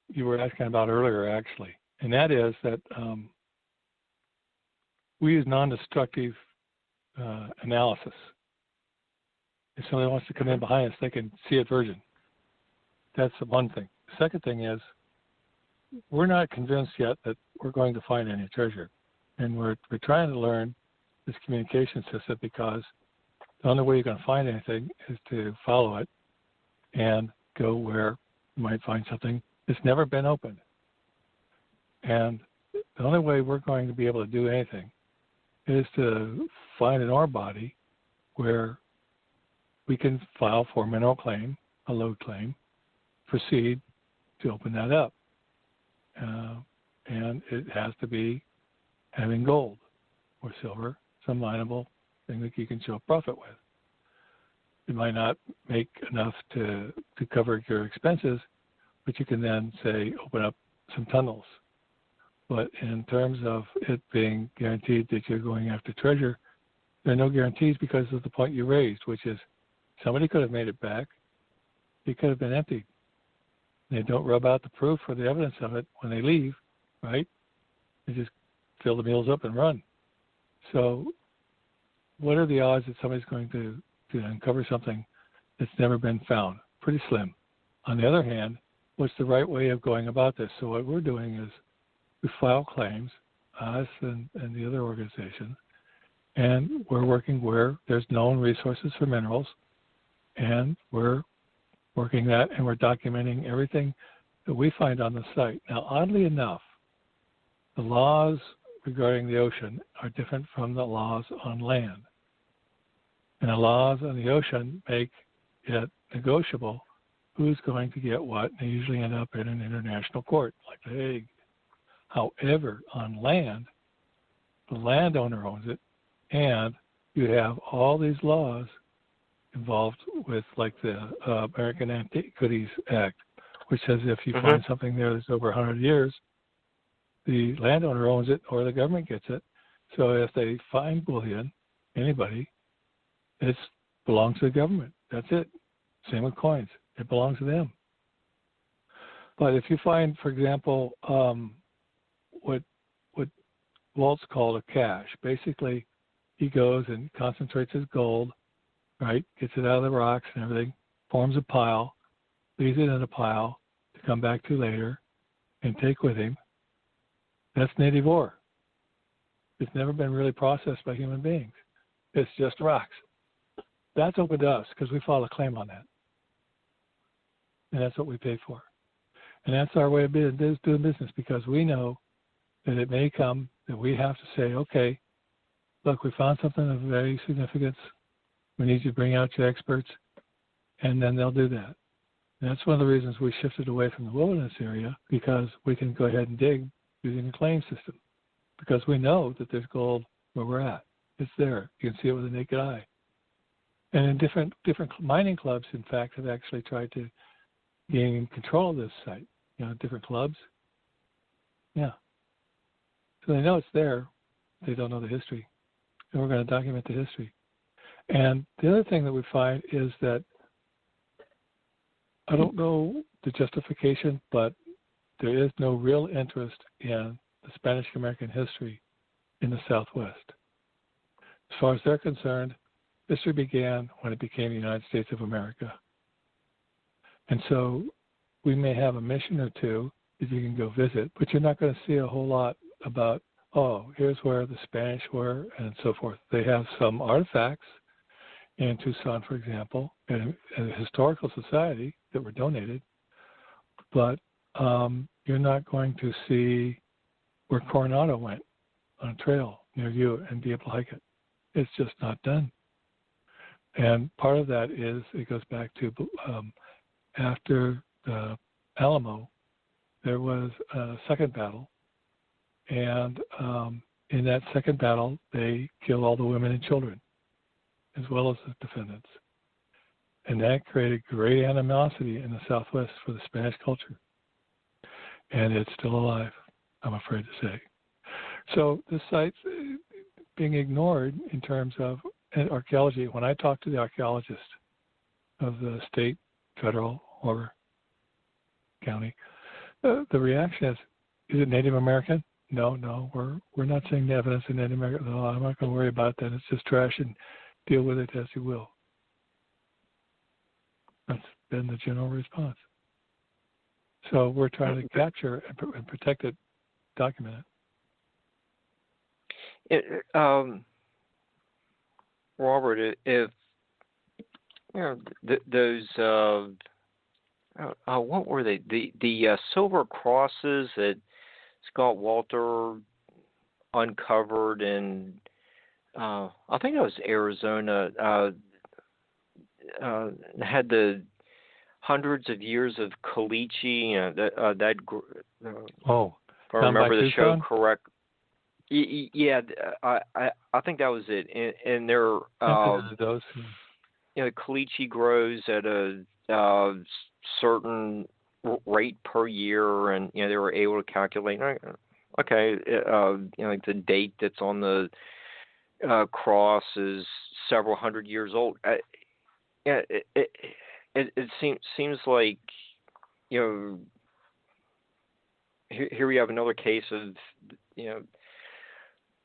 you were asking about earlier, actually. And that is that we use non-destructive analysis. If somebody wants to come in behind us, they can see it virgin. That's the one thing. The second thing is, we're not convinced yet that we're going to find any treasure. And we're trying to learn this communication system because the only way you're going to find anything is to follow it and go where you might find something that's never been opened. And the only way we're going to be able to do anything is to find an ore body where we can file for a mineral claim, a lode claim, proceed to open that up. And it has to be having gold or silver, some mineable thing that you can show profit with. It might not make enough to cover your expenses, but you can then say open up some tunnels. But in terms of it being guaranteed that you're going after treasure, there are no guarantees because of the point you raised, which is somebody could have made it back. It could have been emptied. They don't rub out the proof or the evidence of it when they leave, right? They just fill the mules up and run. So what are the odds that somebody's going to uncover something that's never been found? Pretty slim. On the other hand, what's the right way of going about this? So what we're doing is we file claims, us and the other organizations, and we're working where there's known resources for minerals, and we're working that, and we're documenting everything that we find on the site. Now, oddly enough, the laws regarding the ocean are different from the laws on land. And the laws on the ocean make it negotiable who's going to get what, and they usually end up in an international court, like The Hague. However, on land, the landowner owns it, and you have all these laws involved with, like the American Antiquities Act, which says if you find something there that's over 100 years, the landowner owns it or the government gets it. So if they find bullion, anybody, it belongs to the government. That's it. Same with coins. It belongs to them. But if you find, for example, what Walt's called a cache, basically he goes and concentrates his gold, right, gets it out of the rocks and everything, forms a pile, leaves it in a pile to come back to later and take with him. That's native ore. It's never been really processed by human beings. It's just rocks. That's open to us because we file a claim on that. And that's what we pay for. And that's our way of doing business because we know that it may come that we have to say, okay, look, we found something of very significance. We need you to bring out your experts, and then they'll do that. And that's one of the reasons we shifted away from the wilderness area, because we can go ahead and dig using a claim system, because we know that there's gold where we're at. It's there. You can see it with the naked eye. And in different mining clubs, in fact, have actually tried to gain control of this site. Different clubs. Yeah. So they know it's there. They don't know the history. And we're going to document the history. And the other thing that we find is that, I don't know the justification, but there is no real interest in the Spanish-American history in the Southwest. As far as they're concerned, history began when it became the United States of America. And so we may have a mission or two that you can go visit, but you're not going to see a whole lot about, here's where the Spanish were and so forth. They have some artifacts in Tucson, for example, and a historical society that were donated, but you're not going to see where Coronado went on a trail near you and be able to hike it. It's just not done. And part of that is it goes back to after the Alamo, there was a second battle, and in that second battle, they killed all the women and children, as well as the defendants. And that created great animosity in the Southwest for the Spanish culture. And it's still alive, I'm afraid to say. So this site's being ignored in terms of archaeology. When I talk to the archaeologist of the state, federal, or county, the reaction is, is it Native American? No, we're not seeing the evidence in Native American. No, I'm not going to worry about that. It's just trash, and deal with it as you will. That's been the general response. So we're trying to capture and protect it, document it. Robert, if those what were they? The silver crosses that Scott Walter uncovered in I think it was Arizona. Had the hundreds of years of caliche. If I remember the show correct. Yeah, I think that was it. And they're those. caliche grows at a certain rate per year, and they were able to calculate. Okay, like the date that's on the cross is several hundred years old. It seems like here we have another case of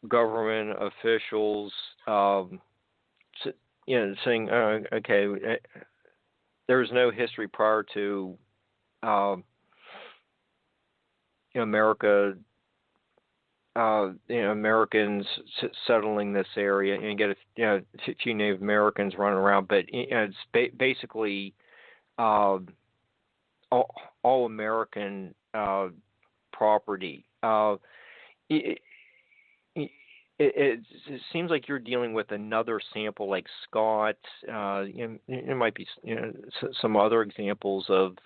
government officials saying okay, there's no history prior to America. Americans settling this area, and you get a few Native Americans running around, but it's basically all American property. It seems like you're dealing with another sample like Scott. It might be some other examples of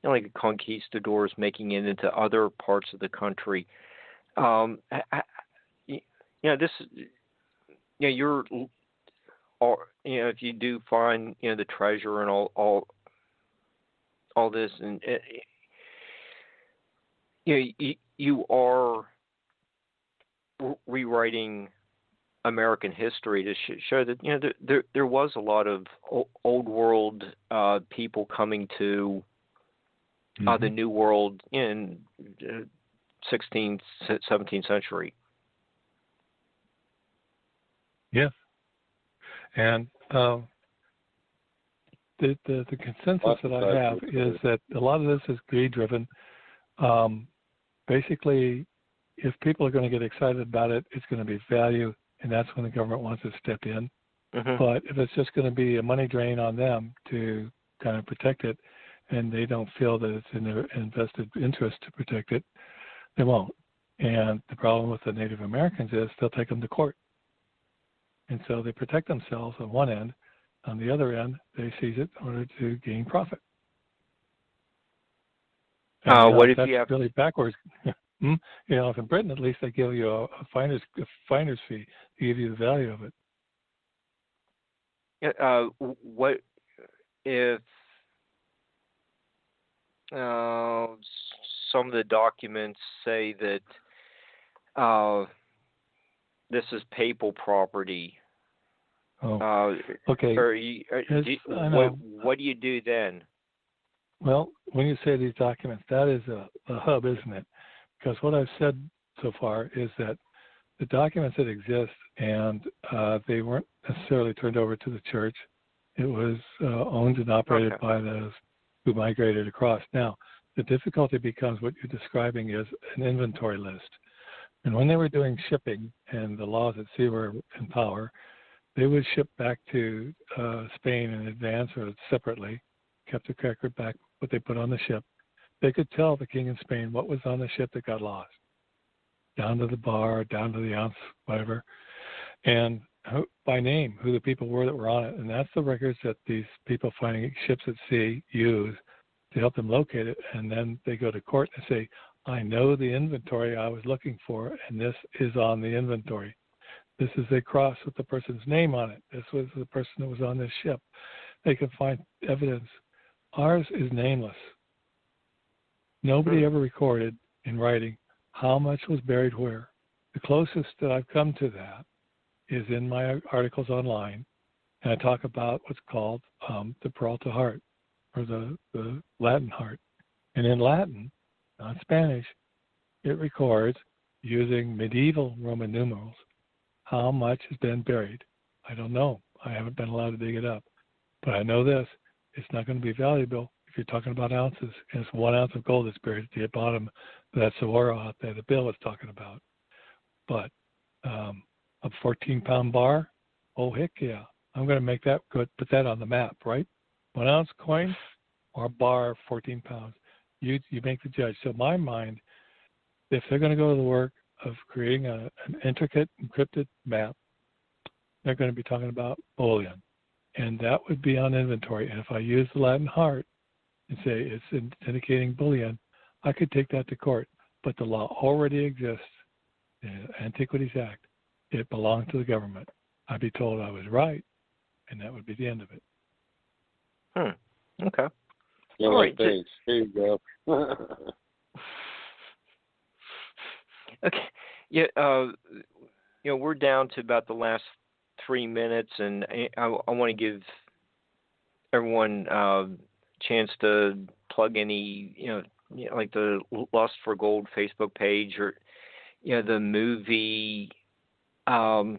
like the Conquistadors making it into other parts of the country. This, you're, if you do find, the treasure and all this, and you are rewriting American history to show that there was a lot of old world people coming to the New World in 16th, 17th century. Yes. And the consensus that I have is that a lot of this is greed-driven. Basically, if people are going to get excited about it, it's going to be value, and that's when the government wants to step in. Mm-hmm. But if it's just going to be a money drain on them to kind of protect it, and they don't feel that it's in their invested interest to protect it, they won't. And the problem with the Native Americans is they'll take them to court. And so they protect themselves on one end. On the other end, they seize it in order to gain profit. What if that's you have really backwards? If in Britain, at least they give you a finder's fee to give you the value of it. What if some of the documents say that this is papal property? Okay. What do you do then? Well, when you say these documents, that is a hub, isn't it? Because what I've said so far is that the documents that exist, and they weren't necessarily turned over to the church. It was owned and operated by those who migrated across. Now, the difficulty becomes what you're describing is an inventory list. And when they were doing shipping and the laws at sea were in power, they would ship back to Spain in advance or separately, kept a record back what they put on the ship. They could tell the king in Spain what was on the ship that got lost, down to the bar, down to the ounce, whatever, and by name, who the people were that were on it. And that's the records that these people finding ships at sea use to help them locate it. And then they go to court and say, I know the inventory I was looking for, and this is on the inventory. This is a cross with the person's name on it. This was the person that was on this ship. They can find evidence. Ours is nameless. Nobody ever recorded in writing how much was buried where. The closest that I've come to that is in my articles online, and I talk about what's called the Peralta heart, or the Latin heart. And in Latin, not Spanish, it records using medieval Roman numerals how much has been buried. I don't know. I haven't been allowed to dig it up. But I know this. It's not going to be valuable if you're talking about ounces. And it's 1 ounce of gold that's buried at the bottom of that saguaro out there that Bill was talking about. But a 14-pound bar, oh, heck yeah. I'm going to make that good, put that on the map, right? 1 ounce coin or bar, 14 pounds. You make the judge. So in my mind, if they're going to go to the work of creating an intricate encrypted map, they're going to be talking about bullion. And that would be on inventory. And if I use the Latin heart and say it's indicating bullion, I could take that to court. But the law already exists, the Antiquities Act. It belongs to the government. I'd be told I was right, and that would be the end of it. Okay. Yeah, all right. Thanks. Here you go. Okay. Yeah. We're down to about the last 3 minutes, and I want to give everyone a chance to plug any, like the Lust for Gold Facebook page, or the movie. That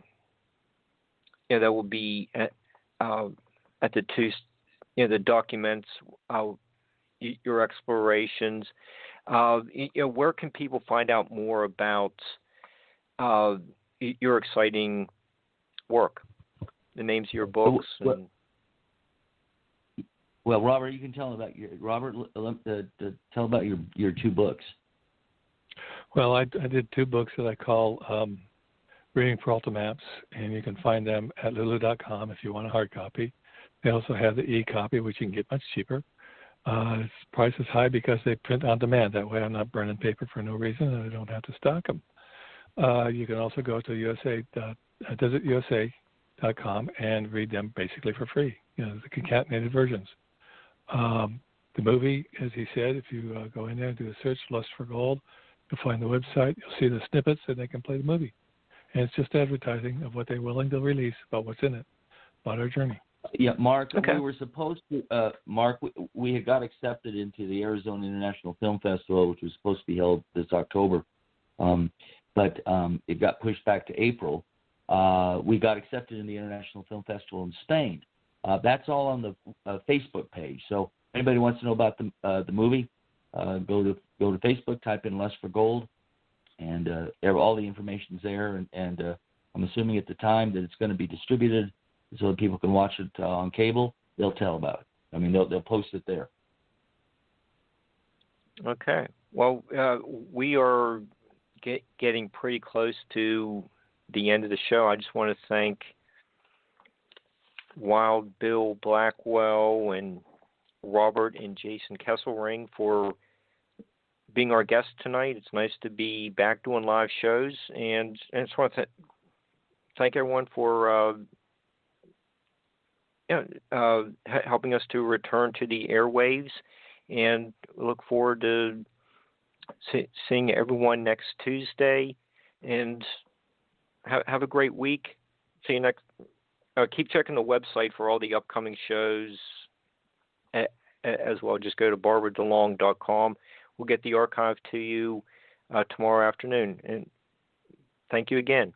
will be at the two. The documents your explorations. Where can people find out more about your exciting work? The names of your books. Well, Robert, you can tell about tell about your 2 books. Well, I did 2 books that I call Reading Peralta Maps, and you can find them at lulu.com if you want a hard copy. They also have the e-copy, which you can get much cheaper. Its price is high because they print on demand. That way I'm not burning paper for no reason, and I don't have to stock them. You can also go to desertusa.com and read them basically for free, the concatenated versions. The movie, as he said, if you go in there and do a search, Lust for Gold, you'll find the website, you'll see the snippets, and they can play the movie. And it's just advertising of what they're willing to release about what's in it, about our journey. Yeah, Mark, okay. We were supposed to, we had got accepted into the Arizona International Film Festival, which was supposed to be held this October, but it got pushed back to April. We got accepted in the International Film Festival in Spain. That's all on the Facebook page. So anybody wants to know about the movie, go to Facebook, type in Lust for Gold, and all the information's there. And I'm assuming at the time that it's going to be distributed so that people can watch it on cable, they'll tell about it. I mean, they'll post it there. Okay. Well, we are getting pretty close to the end of the show. I just want to thank Wild Bill Blackwell and Robert and Jason Kesselring for being our guests tonight. It's nice to be back doing live shows, and I just want to thank everyone for helping us to return to the airwaves, and look forward to seeing everyone next Tuesday, and have a great week. See you next. Keep checking the website for all the upcoming shows as well. Just go to barbaradelong.com. We'll get the archive to you tomorrow afternoon. And thank you again.